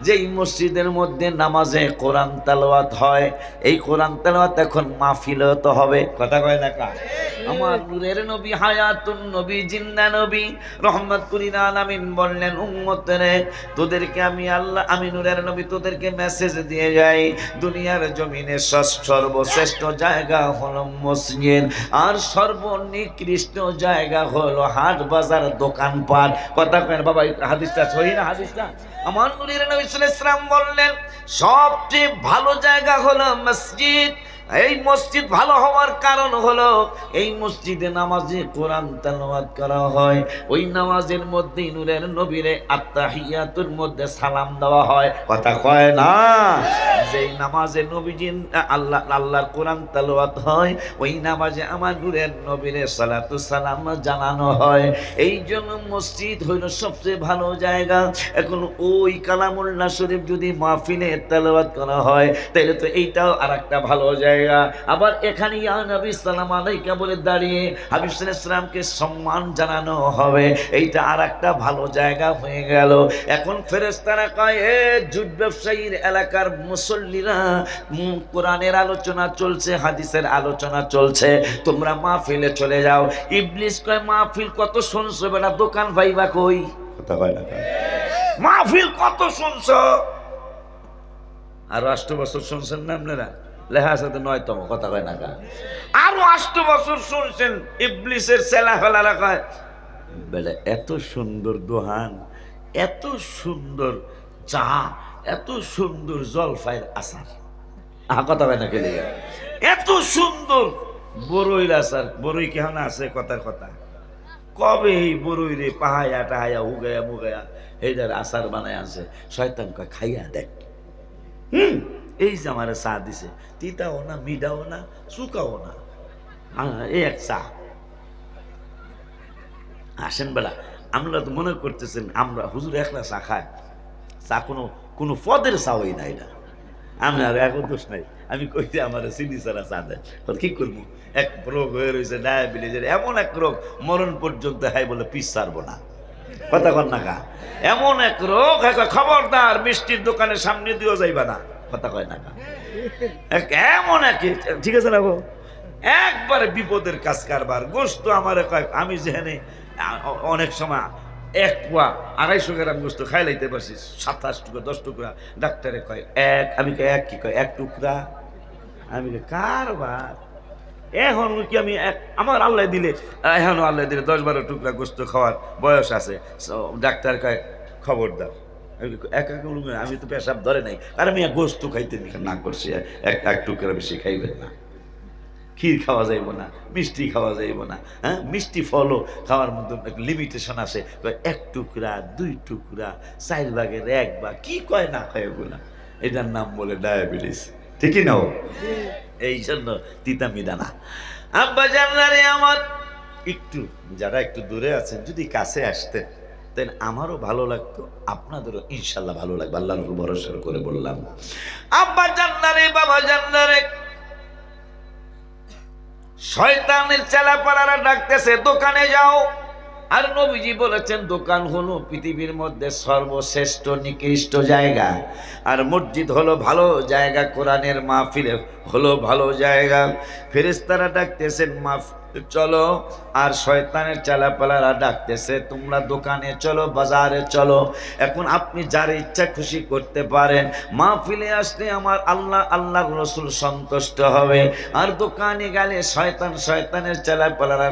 যেই মসজিদের মধ্যে নামাজে কোরআন তেলাওয়াত হয়, এই কোরআন তেলাওয়াত এখন মাহফিলে তো হবে। কথা কয় না কা? আমার নূরের নবী, হায়াতুন নবী, জিন্দা নবী, রহমাতুল লিল আলামিন বললেন, উম্মতরে তোদেরকে আমি আল্লাহ, আমি নূরের নবী তোদেরকে মেসেজ দিয়ে যাই, দুনিয়ার জমিনে সর্বশ্রেষ্ঠ জায়গা হলো মসজিদ, আর সর্বনিকৃষ্ট জায়গা হলো হাট বাজার দোকানপাট। কথা কয় না বাবা? হাদিসটা সহি না? হাদিসটা আমার নূরের নবী সাল্লাল্লাহু আলাইহি ওয়াসাল্লাম বললেন সবচেয়ে ভালো জায়গা হলো মসজিদ। এই মসজিদ ভালো হওয়ার কারণ হলো এই মসজিদে নামাজে কোরআন তেলাওয়াত করা হয়, ওই নামাজের মধ্যে নূরের নবীরে আত্তাহিয়াতুর মধ্যে সালাম দেওয়া হয়। কথা কয় না? যেই নামাজে নবীজি আল্লাহর কোরআন তেলাওয়াত হয়, ওই নামাজে আমার নূরের নবীরে সালাতু সালাম জানানো হয়। এই জন্য মসজিদ হইল সবচেয়ে ভালো জায়গা। এখন ওই কালামুল্লাহ শরীফ যদি মাহফিলে তেলাওয়াত করা হয়, তাহলে তো এইটাও আরেকটা ভালো জায়গা। আবার এখানে ইয়া নবী সালাম আলাইকা বলে দাঁড়িয়ে হাবিব সাল্লাল্লাহু আলাইহি ওয়াসাল্লামকে সম্মান জানানো হবে, এইটা আরেকটা ভালো জায়গা হয়ে গেল। এখন ফেরেশতারা কয়, এ জুট ব্যবসায়ীর এলাকার মুসল্লিরা, কোরআনের আলোচনা চলছে, হাদিসের আলোচনা চলছে, তোমরা মাহফিলে চলে যাও। ইবলিস কয়, মাহফিল কত শুনছো বেটা, দোকান ভাইবা কই? কথা কয় না? মাহফিল কত শুনছো? আরো 8 বছর শুনছেন না আপনারা? লেখা আছে তো 9তম। কথা কয় না? আরো 8 বছর শুনছেন। ইবলিসের ছেলা ফেলারা কয়, বেটা এত সুন্দর দোহান, এত সুন্দর চা, এত সুন্দর জলফাইয়ের আচার, কথা কয় না? খেলে এত সুন্দর বড়ইর আচার, বড়ই কেমন আছে? কথার কথা, কবে এই বড়ই রে পাহায়া টাহায়া হুগায়া মুগায়া এইটার আচার বানায় আছে। শয়তান কয়, খাইয়া দেখ। এই যে আমার চা দিছে, তিতাও না, মিঠাও না, শুকাও না, এই এক চা। আসেন বেলা, আমরা তো মনে করতেছেন আমরা হুজুর একলা চা খায়, চা কোনো পদের চা হই না, এটা আমি আর এক দোষ নাই। আমি কইতে আমার চিনি ছাড়া চা দেয়, কি করবো? এক রোগ হয়ে রয়েছে ডায়াবেটিসের, এমন এক রোগ মরণ পর্যন্ত হয় বলে পিস ছাড়বো না। কথা কন না কা? এমন এক রোগ, খবরদার মিষ্টির দোকানের সামনে দিয়েও যাইবা না। কথা কয় না? এমন এক, ঠিক আছে না গো, একবারে বিপদের কাজ কারবার। গোস্ত আমার কয়, আমি যেখানে অনেক সময় 1 পোয়া 250 গ্রাম গোস্ত খাই লাইতে পারছি, 27 টুকরা 10 টুকরা, ডাক্তারে কয় এক, আমি কয় এক, কি কয় 1 টুকরা, আমি কারবার। এখন কি আমি আমার আল্লাহ দিলে, এখনো আল্লাহ দিলে 10-12 টুকরা গোস্ত খাওয়ার বয়স আছে। ডাক্তার কয় খবরদার, আমি তো পেশাব ধরে নাই, আর আমি গোস্ত খাইতে না করছি, এক টুকরা বেশি খাইবেন না। ক্ষীর খাওয়া যাইব না, মিষ্টি খাওয়া যাইব না, হ্যাঁ, মিষ্টি ফলও খাওয়ার মধ্যে লিমিটেশন আছে। 1 টুকরা 2 টুকরা 4 ভাগের 1 ভাগ, কি কয় না কয় ওগুলা, এটার নাম বলে ডায়াবেটিস। ঠিকই না? এই জন্য তিতা মিদা না। আব্বা জানলারে আমার, একটু যারা একটু দূরে আছেন যদি কাছে আসতেন, তাই আমারও ভালো লাগতো, আপনাদেরও ইনশাল্লাহ ভালো লাগবে, আল্লাহর উপর ভরসা করে বললাম। আব্বা জানলারে, বাবা জানলারে, শয়তানের চেলাপালারা ডাকতেছে দোকানে যাও। আর নবীজি বলেছেন দোকান হলো পৃথিবীর মধ্যে সর্বশ্রেষ্ঠ নিকৃষ্ট জায়গা, আর মসজিদ হলো ভালো জায়গা, কোরআনের মাহফিল হলো ভালো জায়গা। ফেরেশতারা ডাকতেছেন চলো, আর শয়তানের চালাপালারা ডাকতেছে তোমরা দোকানে চলো, বাজারে চলো। এখন আপনি যার ইচ্ছা খুশি করতে পারেন। মাহফিলে আসলে আমার আল্লাহ, আল্লাহর রাসূল সন্তুষ্ট হবে, আর দোকানে গেলে শয়তানের চালাপালারা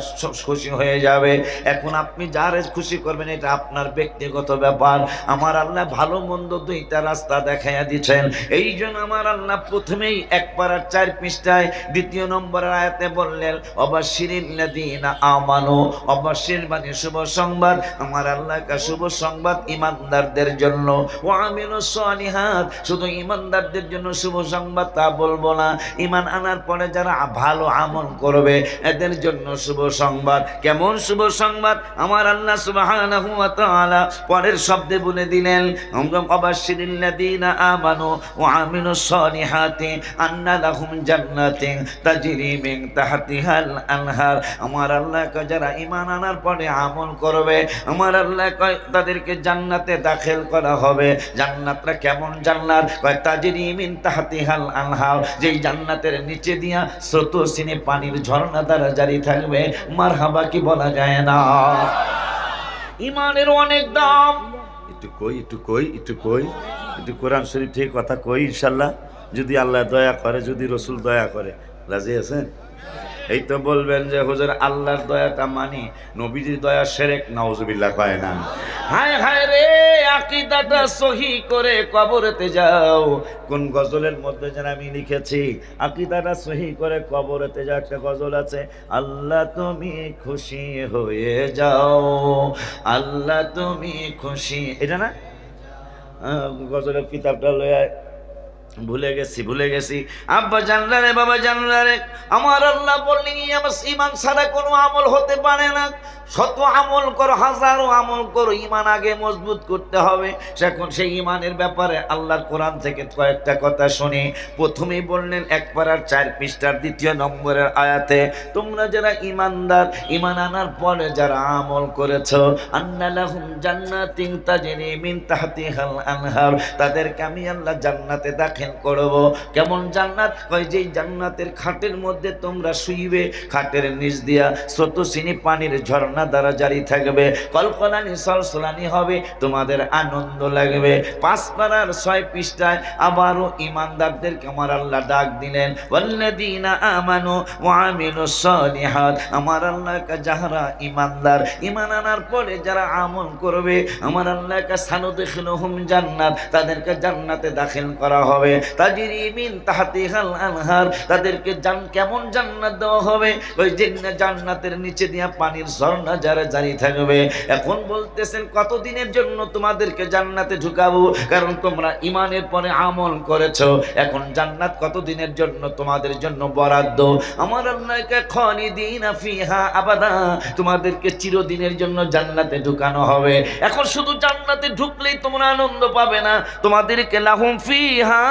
খুশি হয়ে যাবে। এখন আপনি যার খুশি করবেন, এটা আপনার ব্যক্তিগত ব্যাপার। আমার আল্লাহ ভালো মন্দ 2টা রাস্তা দেখাইয়া দিচ্ছেন। এই জন্য আমার আল্লাহ প্রথমেই 1 পারার 4 পৃষ্ঠায় 2 নম্বরের আয়াতে বললেন, অবশ্যই ওয়াবাশশিরিল্লাযীনা আমানু, অবশ্যই মানে শুভ সংবাদ আমার আল্লাহর কাছে শুভ সংবাদ ঈমানদারদের জন্য। ওয়া আমিলুস সালিহাত, শুধু ঈমানদারদের জন্য শুভ সংবাদ তা বলবো না, ঈমান আনার পরে যারা ভালো আমল করবে এদের জন্য শুভ সংবাদ। কেমন শুভ সংবাদ? আমার আল্লাহ সুবহানাহু ওয়া তাআলা পরের শব্দে বলে দিলেন, ওয়াবাশশিরিল্লাযীনা আমানু ওয়া আমিলুস সালিহাতি আন্না লাহুম জান্নাতিন তাজরি মিন তাহতিহাল আনহার। আমার আল্লাহ কয় যারা ঈমান আনার পরে আমল করবে আমার আল্লাহ কয় তাদেরকে জান্নাতে দাখিল করা হবে। জান্নাতটা কেমন জান্নাত? কয় তাজরি মিন তাহতিহাল আনহার, যেই জান্নাতের নিচে দিয়া স্রোতস্বিনী পানির ঝর্ণা দ্বারা জারি থাকবে। মারহাবা কি বলা যায় না? ঈমানের অনেক দাম। একটু কোরআন শরীফ থেকে কথা কই ইনশাল্লাহ, যদি আল্লাহ দয়া করে, যদি রসুল দয়া করে। রাজি আছেন? এই তো বলবেন যে হুজুর আল্লাহর দয়াটা মানি, নবীজির দয়া শিরক, নাউজুবিল্লাহ কয় না। হায় হায় রে, আকীদাটা সহি করে কবরেতে যাও। কোন গজলের মধ্যে যেন আমি লিখেছি, আকীদাটা সহি করে কবরেতে যাও। একটা গজল আছে, আল্লাহ তুমি খুশি হয়ে যাও, আল্লাহ তুমি খুশি, এটা না? গজলের কিতাবটা লয়ে ভুলে গেছি। আব্বা জানলা রে, বাবা জানলা রে, আমার আল্লাহ বললেন আমার ঈমান ছাড়া কোনো আমল হতে পারে না। শত আমল করো, হাজারো আমল করো, ঈমান আগে মজবুত করতে হবে। এখন সেই ঈমানের ব্যাপারে আল্লাহর কোরআন থেকে কয়েকটা কথা শুনি। প্রথমেই বললেন ১ পারার ৪ পৃষ্ঠার ২য় নম্বরের আয়াতে, তোমরা যারা ঈমানদার, ঈমান আনার পরে যারা আমল করেছো, আন্না লাহুম জান্নাতিন তাজরি মিন তাহতিহাল আনহার, তাদেরকে আমি আল্লাহ জান্নাতে দাখিল করব। কেমন জান্নাত? কয় যেই জান্নাতের খাটের মধ্যে তোমরা শুইবে, খাটের নিচ দিয়া স্রোতস্বিনী পানির ঝর্ণা দ্বারা জারি থাকবে, কলকলানি সলসলানি হবে, তোমাদের আনন্দ লাগবে। ৫ পারার ৬ পৃষ্ঠায় আবারও ঈমানদারদেরকে আমার আল্লাহ ডাক দিলেন, ওয়াল্লাযীনা আমানু ওয়া আমিলুস সালিহাত, আমার আল্লাহ যারা ঈমানদার, ঈমান আনার পরে যারা আমল করবে আমার আল্লাহ সানুদখিলুহুম জান্নাত, তাদেরকে জান্নাতে দাখিল করা হবে। তাজরি মিন তাহতিহাল আনহার, তাদেরকে কেমন জান্নাত দেওয়া হবে? ওই জান্নাতের নিচে দিয়া পানির ঝর্ণা যারা জারি থাকবে। এখন বলতেছেন কতদিনের জন্য তোমাদেরকে জান্নাতে ঢুকাবো? কারণ তোমরা ঈমানের পরে আমল করেছো, এখন জান্নাত কতদিনের জন্য তোমাদের জন্য বরাদ্দ। আমার আল্লাহকে খালিদিনা ফিহা আবাদা, তোমাদেরকে চিরদিনের জন্য জান্নাতে ঢুকানো হবে। এখন শুধু জান্নাতে ঢুকলেই তোমরা আনন্দ পাবে না, তোমাদেরকে লাহুম ফিহা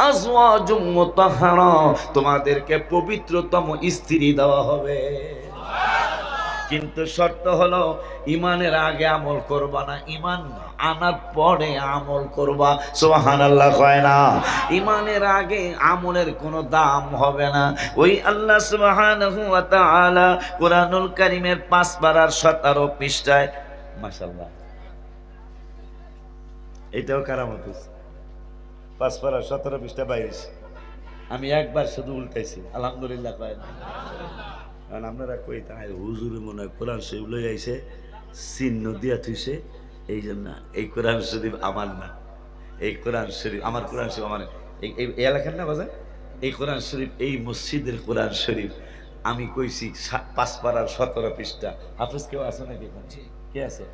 আজওয়াজুম মুতাহহারা, তোমাদেরকে পবিত্রতম স্ত্রী দেওয়া হবে। কিন্তু শর্ত হলো ঈমানের আগে আমল করবা না, ঈমান আনার পরে আমল করবা। সুবহানাল্লাহ কয় না? ঈমানের আগে আমলের কোনো দাম হবে না। ওই আল্লাহ সুবহানাহু ওয়া তাআলা কুরআনুল কারীমের ৫ পারার ১৭ পৃষ্ঠায়, মাশাআল্লাহ এটাও কারামত, ৫ পারার ১৭ পৃষ্ঠা বাইরে। আমি একবার শুধু উল্টাইছি, আলহামদুলিল্লাহ কয় না। কারণ আপনারা কই তাই হুজুরে মনে হয় কোরআন শরীফ লই আইছে, চিহ্ন দিয়া থুইছে, এই জন্য এই কোরআন শরীফ আমার না, এই কোরআন শরীফ আমার, কোরআন শরীফ আমার এই এলাকার না বাজার, এই কোরআন শরীফ এই মসজিদের কোরআন শরীফ। আমি কইছি ৫ পারার ১৭ পৃষ্ঠা। হাফেজ কেউ আছে নাকি? কে আছে?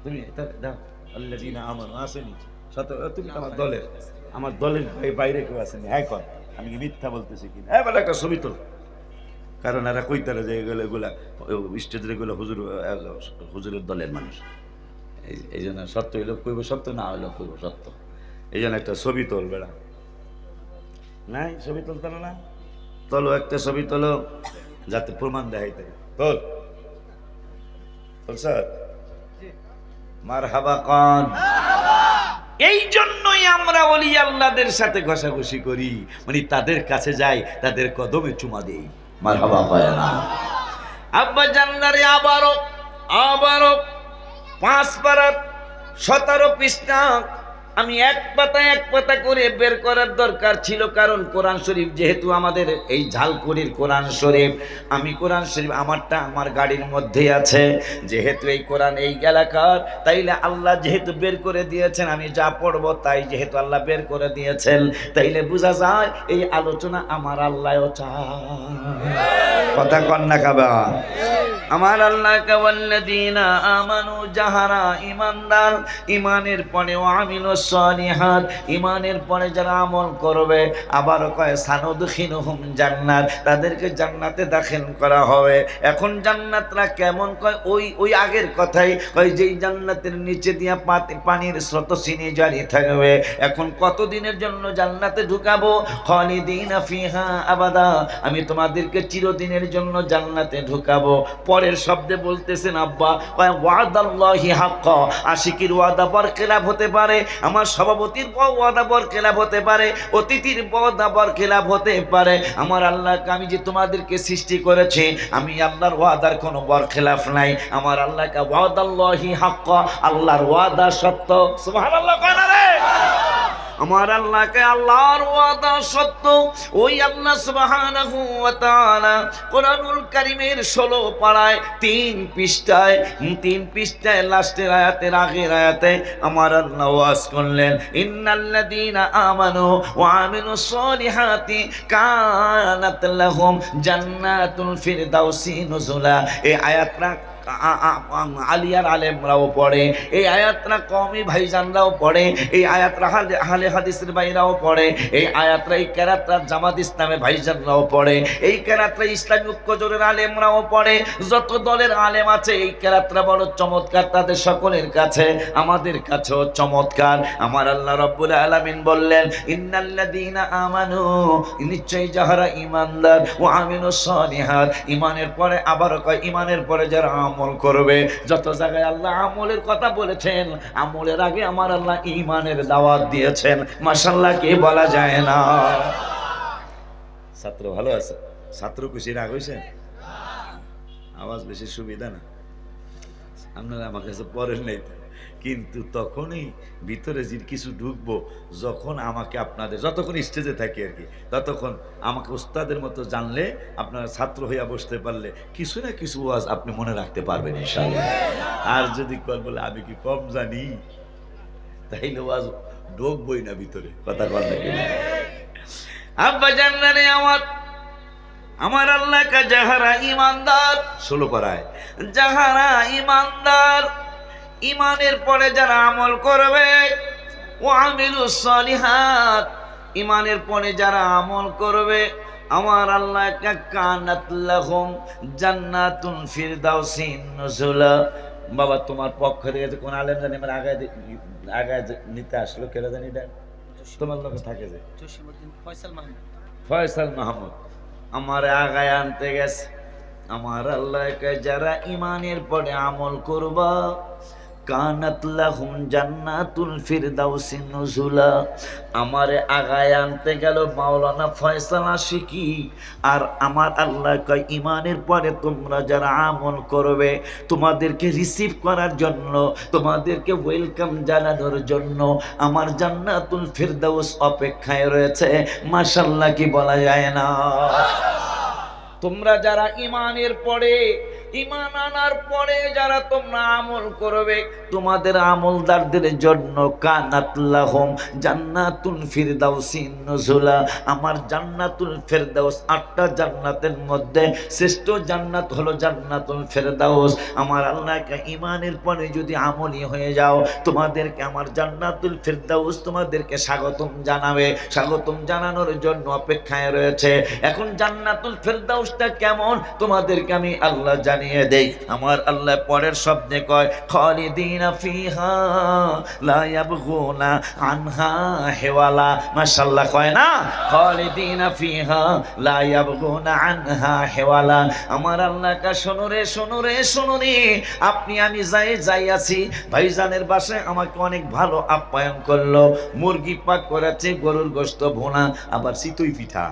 তুমি দাও, আল্লাযীনা আমানু আসেনি ১৭, তুমি আমার দলের বাইরে কেউ আসেনি? হ্যাঁ কর, আমি কি মিথ্যা বলতেছি কিনা? হ্যাঁ বলে একটা ছবি তোল, কারণ এরা কইতারে যে এগুলা স্টেজের এগুলো হুজুরের দলের মানুষ, এই জন্য সত্য হইলেও কইব সত্য, না হইলেও কইব সত্য। এই জন্য একটা ছবি তোল বেড়া, নাই ছবি তুলতে না, তোলো একটা ছবি তোলো, যাতে প্রমাণ দেখাইতে। তোল স্যার, মারহাবা কন। এই জন্যই আমরা ওলি আল্লাহদের সাথে ঘষাঘষি করি, মানে তাদের কাছে যাই, তাদের কদমে চুমা দেই। মারহাবা কয় না? আব্বা জান্নারে আবারও ৫ পারার ১৭ পৃষ্ঠা আমি এক পাতা করে বের করার দরকার ছিল, কারণ কোরআন শরীফ যেহেতু আমাদের এই ঝালকুড়ির কোরআন শরীফ, আমি কোরআন শরীফ আমারটা আমার গাড়ির মধ্যেই আছে, যেহেতু এই কোরআন এই এলাকার, তাইলে আল্লাহ যেহেতু বের করে দিয়েছেন, আমি যা পড়বো তাই যেহেতু আল্লাহ বের করে দিয়েছেন, তাইলে বোঝা যায় এই আলোচনা আমার আল্লাহও চায়। কথা কন না কাবা? আমার আল্লাহ কাওয়াল্লাযীনা আমানু যাহারা ঈমানদার, ঈমানের পরে ওয়ামিলুস সালিহাত, ঈমানের পরে যারা আমল করবে, আবার কয় সানুদখিলুহুম জান্নাত, তাদেরকে জান্নাতে দাখিল করা হবে। এখন জান্নাতরা কেমন? কয় ওই আগের কথাই, কয় যেই জান্নাতের নিচে দিয়া পানির স্রোতস্বিনী জারি থাকবে। এখন কতদিনের জন্য জান্নাতে ঢুকাবো? খালিদিনা ফিহা আবাদা, আমি তোমাদেরকে চিরদিনের জন্য জান্নাতে ঢুকাবো। পরের শব্দে বলতেছেন আব্বা, ওয়াদাল্লাহি হাক্কা, আশিকির ওয়াদা বরখেলাপ হতে পারে, আমার সভাপতির ওয়াদা বরখেলাপ হতে পারে, অতিথির ওয়াদা বরখেলাপ হতে পারে। আমার আল্লাহকে, আমি যে তোমাদেরকে সৃষ্টি করেছি, আমি আল্লাহর ওয়াদার কোনো বরখেলাপ নাই। আমার আল্লাহকে ওয়াদাল্লাহি হাক্কা, আল্লাহর ওয়াদা সত্য। সুবহানাল্লাহ কানা রে। আমার আল্লাহকে আল্লাহর ওয়াদা সত্য। ওই আল্লাহ সুবহানাহু ওয়া তাআলা কোরআনুল কারীমের 16 পারায় 3 পৃষ্ঠায় লাস্টের আয়াতের আগের আয়াতে আমার আল্লাহ ওয়াজ করলেন, ইন্নাল্লাযীনা আমানু ওয়া আমিলুস সলিহাতি কানাত লাহুম জান্নাতুল ফিরদাউসি নুজুলা। এই আয়াতটা আলিয়ার আলেমরাও পড়ে, এই আয়াতরা কওমি ভাইজানরাও পড়ে, এই আয়াতরা আহলে হাদিসের ভাইরাও পড়ে, এই আয়াতরা এই কেরাতরা জামাত ইসলামের ভাইজানরাও পড়ে, এই কেরাতরা ইসলামী ঐক্যজোটের আলেমরাও পড়ে। যত দলের আলেম আছে এই কেরাতরা বড় চমৎকার, তাদের সকলের কাছে, আমাদের কাছেও চমৎকার। আমার আল্লাহ রাব্বুল আলামিন বললেন, ইন্নাল্লাযীনা আমানু, নিশ্চয়ই যাহারা ঈমানদার, ওয়া আমিলুস সলিহাত, ঈমানের পরে আবার কয় ঈমানের পরে যারা আমল করবে। যত জায়গায় আল্লাহ আমলের কথা বলেছেন, আমলের আগে আমার আল্লাহ ঈমানের দাওয়াত দিয়েছেন। মাশাআল্লাহ, কে বলা যায় না? ছাত্র ভালো আছে? ছাত্র খুশি রাগ হইছেন? আওয়াজ বেশি সুবিধা না, আপনারা আমার কাছে পড়েন নাই, কিন্তু তখনই ভিতরে যে কিছু ঢুকবো, যখন আমাকে আপনাদের, যতক্ষণ স্টেজে থাকি আর কি, ততক্ষণ আমাকে উস্তাদের মতো জানলে, আপনারা ছাত্র হইয়া বসতে পারলে কিছু না কিছু ওয়াজ আপনি মনে রাখতে পারবেন ইনশাআল্লাহ। আর যদি বলে আমি কি কম জানি, তাইলে ওয়াজ ঢুকবই না ভিতরে। কথা বল না কিনা? আব্বা জান্নারে আমার আল্লাহ কা যাহারা ঈমানদার, 16 পারায়, যাহারা ঈমানদার, ঈমানের পরে যারা আমল করবে, ওয়া আমিলুস সলিহাত, ঈমানের পরে যারা আমল করবে, আমার আল্লাহ কানাত লাহুম জান্নাতুল ফিরদাউসি নুজুলা। বাবা, তোমার পক্ষ থেকে কোন আলেম জানি আমার আগায় নিতে আসলো, কেন জানি দেন তোমার লোকে থাকে যে ফয়সাল মাহমুদ আমার আগায় আনতে গেছে। আমার আল্লাহকে যারা ঈমানের পরে আমল করবা, কানাত লাহুম জান্নাতুল ফিরদাউসি নুজুলা। আমারে আগায় আনতে গেল মাওলানা ফয়সাল আশিকি, আর আমার আল্লাহ কয় ঈমানের পরে তোমরা যারা আমল করবে, তোমাদেরকে রিসিভ করার জন্য, তোমাদেরকে ওয়েলকাম জানানোর জন্য আমার জান্নাতুল ফিরদাউস অপেক্ষায় রয়েছে। মাশাআল্লাহ, কি বলা যায় না? তোমরা যারা ঈমানের পরে, ঈমান আনার পরে যারা তোমরা আমল করবে, তোমাদের আমলদারদের জন্য কানাত লাহুম জান্নাতুল ফিরদাউসি নুজুলা। আমার জান্নাতুল ফিরদাউস 8টা জান্নাতের মধ্যে শ্রেষ্ঠ জান্নাত হলো জান্নাতুল ফিরদাউস। আমার আল্লাহকে ঈমানের পরে যদি আমলি হয়ে যাও, তোমাদেরকে আমার জান্নাতুল ফিরদাউস তোমাদেরকে স্বাগতম জানাবে, স্বাগতম জানানোর জন্য অপেক্ষায় রয়েছে। এখন জান্নাতুল ফিরদাউসটা কেমন তোমাদেরকে আমি আল্লাহ জানিয়ে দেই। আমার আল্লাহ পরের শব্দে কয়, খালিদিনা ফিহা লা ইয়াবগুনা আনহা হিওয়ালা। মাশাআল্লাহ, কয় না? খালিদিনা ফিহা লা ইয়াবগুনা আনহা হিওয়ালা। আমার আল্লাহ কা শোনো রে, আপনি আমি যাই আছি, ভাইজানের বাসায় আমাকে অনেক ভালো আপ্যায়ন করলো, মুরগি পাক করেছে, গরুর গোশত ভুনা, আবার চিতই পিঠা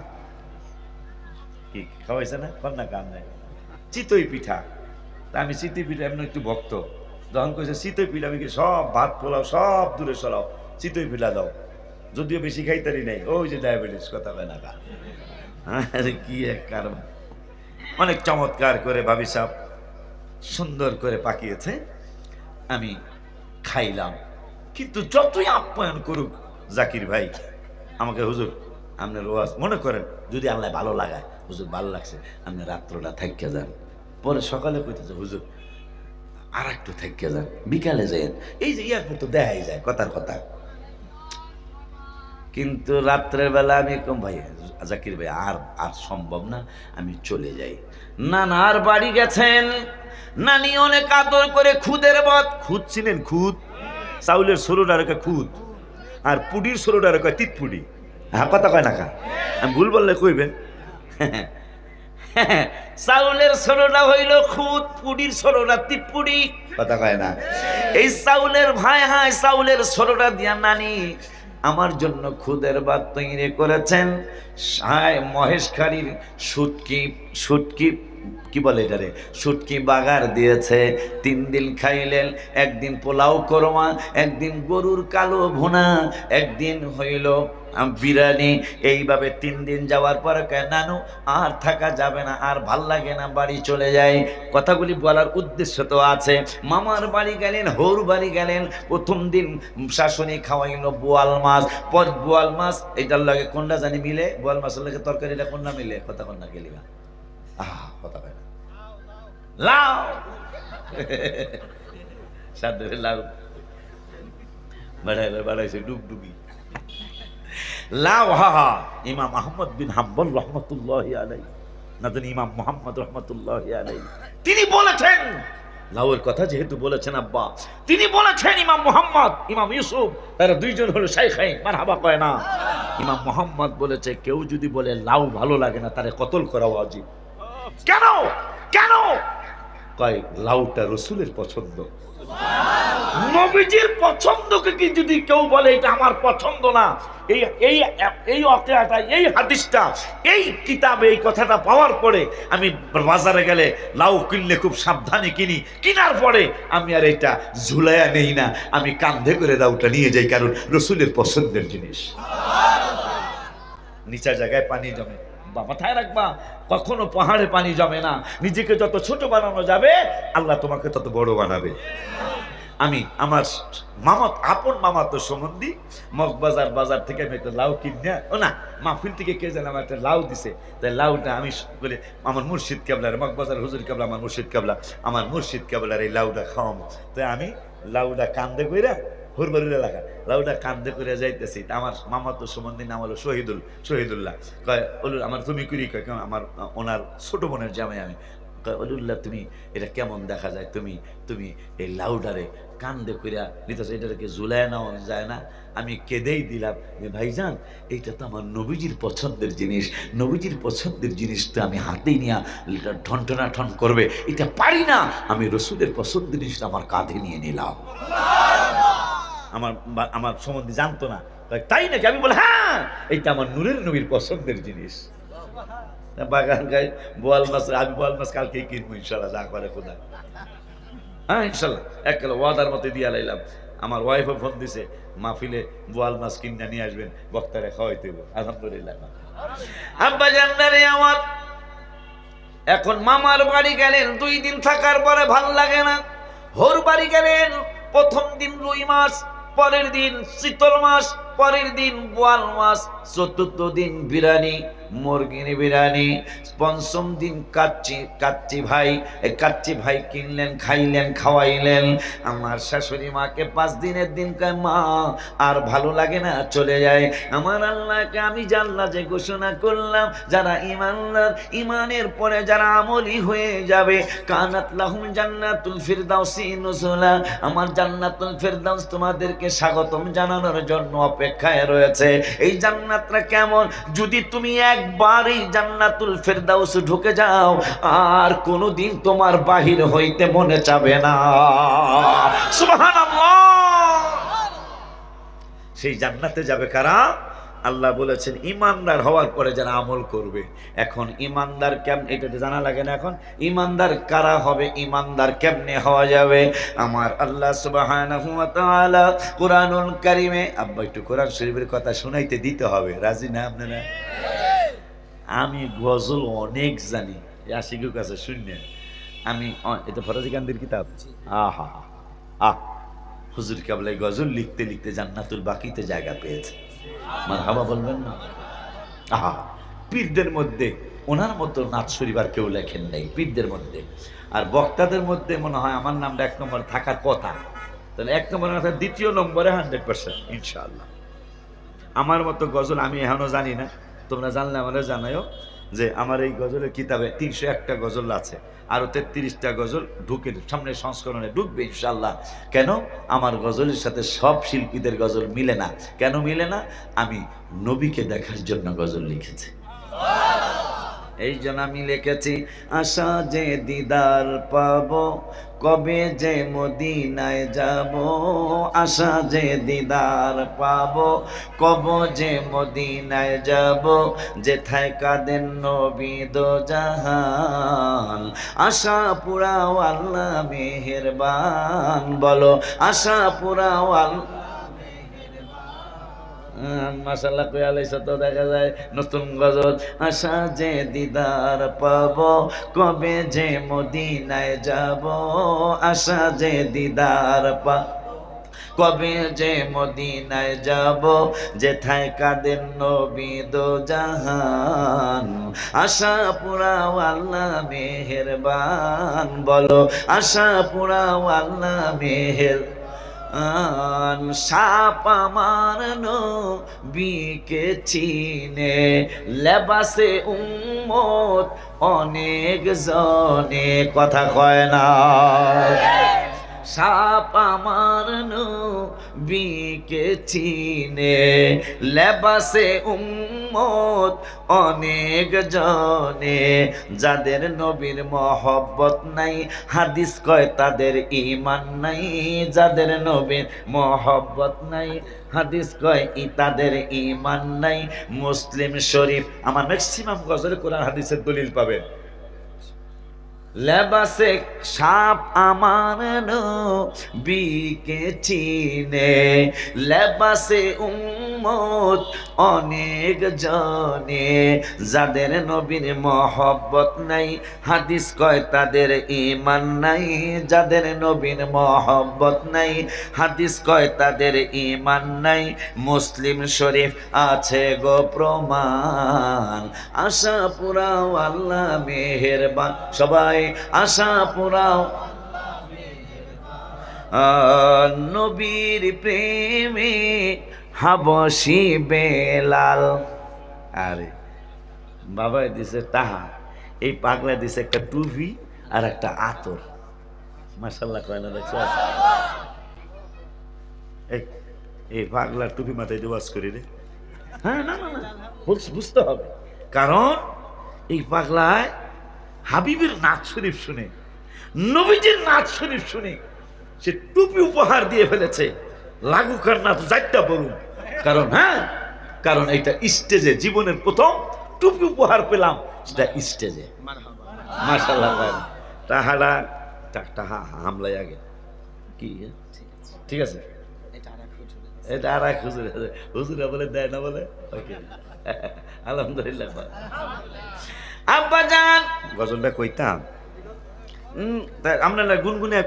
কি খাওয়াইছে না? কন্যা কান নাই, চিতই পিঠা। তা আমি চিতই পিঠা এমন একটু ভক্ত, যখন কইছে চিতই পিঠা, আমি সব ভাত পোলাও সব দূরে সরাও, চিতই ফেলা দাও, যদিও বেশি খাইতারি নাই, ওই যে ডায়াবেটিস কথা কয় না কা। আরে কি এক কারবার, অনেক চমৎকার করে ভাবি সাহেব সুন্দর করে পাকিয়েছে। আমি খাইলাম, কিন্তু যতই আপ্যায়ন করুক জাকির ভাই আমাকে, হুজুর আপনার ওয়াজ মনে করেন যদি আল্লাহ ভালো লাগায়, হুজুর ভালো লাগছে, আপনি রাত্রটা থাইকা যান, পরে সকালে কইতেছে হুজুর আর একটু থাইকা যান, বিকালে যান, এই যে ইয়ারপর তো দেখাই যায় কথার কথা। কিন্তু রাত্রের বেলা আমি কম ভাই জাকির ভাই আর আর সম্ভব না, আমি চলে যাই। নানার বাড়ি গেছেন, নানি অনেক আদর করে খুদের ভাত, খুদ ছিলেন খুদ, চাউলের ষোলোটার খুদ, আর পুডির ষোলোটার কয় তিতপুডি। হ্যাঁ কথা কয় না কা, আমি ভুল বললে কইবেন। চাউলের ষোলোটা হইল খুদ, পুডির ষোলোটা তিতপুডি, কথা কয় না। এই চাউলের ভাই, হ্যাঁ চাউলের ষোলোটা দিয়া নানি আমার জন্য খুদের ভাত তৈরি করেছেন। মহেশখালীর শুটকি, শুটকি কি বলে এটারে, শুটকি বাগার দিয়েছে। 3 দিন খাইলেন, একদিন পোলাও কোরমা, একদিন গরুর কালো ভুনা, একদিন হইল বিরিয়ানি। এইভাবে 3 দিন যাওয়ার পরে কয় নানু আর থাকা যাবে না, আর ভাল লাগে না, বাড়ি চলে যায়। কথাগুলি বলার উদ্দেশ্য তো আছে। মামার বাড়ি গেলেন, হৌর বাড়ি গেলেন। প্রথম দিন শাশুড়ি খাওয়াইল বোয়াল মাছ, পর বোয়াল মাছ এটার লাগে কোনটা জানি মিলে, বোয়াল মাছের লাগে তরকারিটা কোনটা মিলে, কথা কোনটা গেলি না, কথা কয় না, লাউ সাথে লাউ বাড়াইছে ডুগডুগি লাউ। হা ইমাম আহমদ বিন হাম্বল রহমতুল্লাহি আলাইহি, না জানি ইমাম মুহাম্মদ রহমতুল্লাহি আলাইহি, তিনি বলেছেন, লাউয়ের কথা যেহেতু বলেছেন আব্বা, তিনি বলেছেন ইমাম মুহাম্মদ, ইমাম ইউসুফ, তারা দুইজন হলো শাইখাইন, মারহাবা কয় না। ইমাম মুহাম্মদ বলেছে কেউ যদি বলে লাউ ভালো লাগে না, তারে কতল করা উচিত। কেন কেন কয় লাউটা রসুলের পছন্দ, নবীজির পছন্দকে কি যদি কেউ বলে এটা আমার পছন্দ না, এই এই এই অকেয়াটা, এই হাদিসটা, এই কিতাবে এই কথাটা পাওয়ার পরে আমি বাজারে গেলে লাউ কিনলে খুব সাবধানে কিনি, কেনার পরে আমি আর এটা ঝুলাইয়া নেই না, আমি কান্ধে করে লাউটা নিয়ে যাই, কারণ রসুলের পছন্দের জিনিস। নিচা জায়গায় পানি জমে, মাথায় রাখবা, কখনো পাহাড়ে পানি জমে না। নিজেকে যত ছোট বানানো যাবে, আল্লাহ তোমাকে তত বড় বানাবে। আমি আমার মামাত, আপন মামাতো সম্বন্ধী মগবাজার বাজার থেকে আমি একটা লাউ কিনে, ও না মাহফিল থেকে কে যেন আমার একটা লাউ দিছে, তাই লাউটা আমি বলে আমার মুর্শিদ কেবলার, মগবাজার হুজুর কেবলা আমার মুর্শিদ কেবলা, আমার মুর্শিদ কেবলার এই লাউটা খাওয়াবো। তাই আমি লাউটা কান্দে কইরা হুরবাড়ির এলাকা লাউটা কান্দে করে যাইতেছি। তা আমার মামাতো সম্বন্ধী নাম হলো শহীদুল্লাহ। কয় ওলু আমার তুমি করি, কয় আমার ওনার ছোট বোনের জামাই আমি। কয় অলিউল্লাহ তুমি এটা কেমন দেখা যায়, তুমি তুমি এই লাউডারে কান্দে কইরা নিতেছ, এটাকে ঝুলায় নেওয়া যায় না। আমি কেঁদেই দিলাম যে ভাইজান এইটা তো আমার নবীজির পছন্দের জিনিস, নবীজির পছন্দের জিনিসটা আমি হাতেই নিয়ে ঠনঠনা ঠন করবে এটা পারি না, আমি রসুলের পছন্দের জিনিসটা আমার কাঁধে নিয়ে নিলাম। আমার সম্বন্ধে জানতো না, তাই নাকি? আমি বলি হ্যাঁ, এইটা আমার নূরের নবীর পছন্দের জিনিস। বাগান গায়ে বোয়াল মাছ, আমি বোয়াল মাছ কালকেই কিনবো ইনশাল্লাহ, যা করে কোথায়। হ্যাঁ ইনশাল্লাহ এক কিলো ওয়াদার মতো দিয়া লাইলাম। আমার ওয়াইফও ফোন দিছে মাহফিলে বোয়াল মাছ কিনে নিয়ে আসবেন, বক্তারে খাওয়াইতে হবে। আলহামদুলিল্লাহ। আব্বা জান্নারে আমার এখন মামার বাড়ি গেলেন, 2 দিন থাকার পরে ভাল লাগে না। হোর বাড়ি গেলেন, প্রথম দিন রুই মাছ, পরের দিন শীতল মাছ, পরের দিন বোয়াল মাছ, চতুর্থ দিন বিরিয়ানি, মুরগির বিরিয়ানি, পঞ্চম দিন কাচ্চি ভাই কিনলেন, খাইলেন, খাওয়াইলেন। আমার শাশুড়ি মাকে 5 দিনের দিন কয় মা আর ভালো লাগে না, চলে যায়। আমার আল্লাহকে আমি জানলা যে ঘোষণা করলাম, যারা ইমানদার, ইমানের পরে যারা আমলি হয়ে যাবে, কানাত লাহুম জান্নাতুল ফিরদাউসি নুজুলা, আমার জান্নাতুল ফিরদাউস তোমাদেরকে স্বাগতম জানানোর জন্য অপেক্ষায় রয়েছে। এই জান্নাতটা কেমন? যদি তুমি একবার এই জান্নাতুল ফিরদাউস ঢুকে যাও, আর কোনোদিন তোমার বাহির হইতে মনে চাবে না। সুবহানাল্লাহ। সেই জান্নাতে যাবে কারা? আল্লাহ বলেছেন ইমানদার হওয়ার পরে যারা আমল করবে। এখন ইমানদার কেমন, এটা তো জানা লাগে না। এখন ইমানদার কারা হবে, ইমানদার কেমনে হওয়া যাবে? আমার আল্লাহ সুবহানাহু ওয়া তাআলা কুরআনুল কারীমে, আব্বা একটু কোরআন শরীফের কথা শুনাইতে দিতে হবে, রাজি না আপনারা? আমি গজল অনেক জানি, আশিকের কাছে শুনলেন। আমি এটা ফরাজি কান্দির কিতাব, আহা আহ হুজুর কেবলাই গজল লিখতে লিখতে জান্নাতুল বাকিতে জায়গা পেয়েছে। মারহাবা বলবেন না? আহা, পীরদের মধ্যে ওনার মতো নাচ শরীফ আর কেউ লেখেন নাই পীরদের মধ্যে। আর বক্তাদের মধ্যে মনে হয় আমার নামটা 1 নম্বর থাকার কথা। তাহলে 1 নম্বরে না, দ্বিতীয় নম্বরে 100% ইনশাআল্লাহ। আমার মতো গজল আমি এখনো জানি না, তোমরা জানলে আমারে জানাইও যে আমার এই গজলের কিতাবে 301টা গজল আছে, আরো 33টা গজল ঢুকে সামনের সংস্করণে ঢুকবে ইনশাআল্লাহ। কেন? আমার গজলের সাথে সব শিল্পীদের গজল মিলে না। কেন মিলে না? আমি নবীকে দেখার জন্য গজল লিখেছি। এই জন্য আমি লিখেছি, আশা যে দিদার পাবো, কবে যে মদিনায় যাব। আশা যে দিদার পাবো, কবে যে মদিনায় যাব। যেথায় কাঁদেন নবী দো জাহান, আশা পুরাও আল্লাহ মেহেরবান। বলো আশা পুরাও আল্লাহ। মাশাআল্লাহ কই আলাইছে তো, দেখা যায় নতুন গজল। আশা যে দিদার পাবো, কবে যে মদিনায় যাব। আশা যে দিদার কবে যে মদিনায় যাব। যেথায় কাঁদেন নবী দো জাহান, আশা পুরাও আল্লাহ মেহেরবান। বলো আশা পুরাও আল্লাহ মেহের। সাপ আমার নবীকে চিনে, লেবাসে উম্মত অনেক জনে, কথা কয় না। সাপ আমার নবীকে চিনে, লেবাসে উম্মত অনেক জনে। যাদের নবীর মহব্বত নাই, হাদিস কয় তাদের ঈমান নাই। যাদের নবীর মহব্বত নাই, হাদিস কয় তাদের ঈমান নাই। মুসলিম শরীফ, আমার ম্যাক্সিমাম গজলে কোরআন হাদিসের দলিল পাবেন। লেবাসে সাপ আমার নবীকে চিনে, লেবাসে উম্মত অনেক জনে। যাদের নবীর মহব্বত নাই, হাদিস কয় তাদের ঈমান নাই। যাদের নবীর মহব্বত নাই, হাদিস কয় তাদের ঈমান নাই। মুসলিম শরীফ আছে গো প্রমাণ, আশা পুরাও আল্লাহ মেহেরবান। সবাই আশা পুরাও নবীর প্রেমে হাবশি বেলাল। আরে বাবা দিছে তাহা, এই পাগলা দিছে একটা টুপি আর একটা আতর। মাশাআল্লাহ কয় না, দেখছো? এই পাগলার টুপি মাথায় দিবাস করি রে। হ্যাঁ, না না না, বুঝতে হবে। কারণ এই পাগলায় হাবিবের নাচ শরীফ শুনে, নবীজির নাচ শরীফ শুনে সে টুপি উপহার দিয়ে ফেলেছে। লাগুক আর না তো যাইতা বলুন। কারণ কারণ এটা স্টেজে জীবনের প্রথম টুপি উপহার পেলাম, সেটা স্টেজে। মাশাআল্লাহ। তাহারা টাহা হামলাই আগে কি ঠিক আছে, এটা আর এক হুজুর, হুজুরা বলে দেয় না বলে। আলহামদুলিল্লাহ। আব্বা জান গজলটা কইতাম, আমরা না গুনগুনে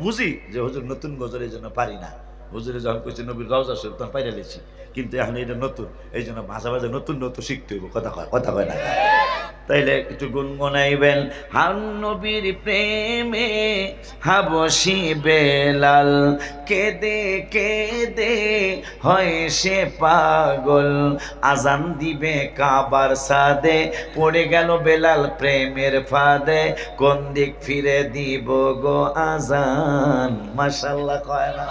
বুঝি যে হুজুর নতুন গজল, এই জন্য পারি না। হুজুরে যখন কইছে নবীর রওজা শরীফ তখন পাইরা লেছি, কিন্তু এখন এটা নতুন, এই জন্য মাঝে মাঝে নতুন নতুন শিখতে হইব। কথা কয় না? তাইলে একটু গুনগুনাইবেন। হান নবীর প্রেমে হাবশি বেলাল, কেঁদে কেঁদে হয় সে পাগল। আজান দিবে কাবার সাদে, পড়ে গেল বেলাল প্রেমের ফাঁদে। কোন দিক ফিরে দিব গো আজান। মাশাআল্লাহ কয় না?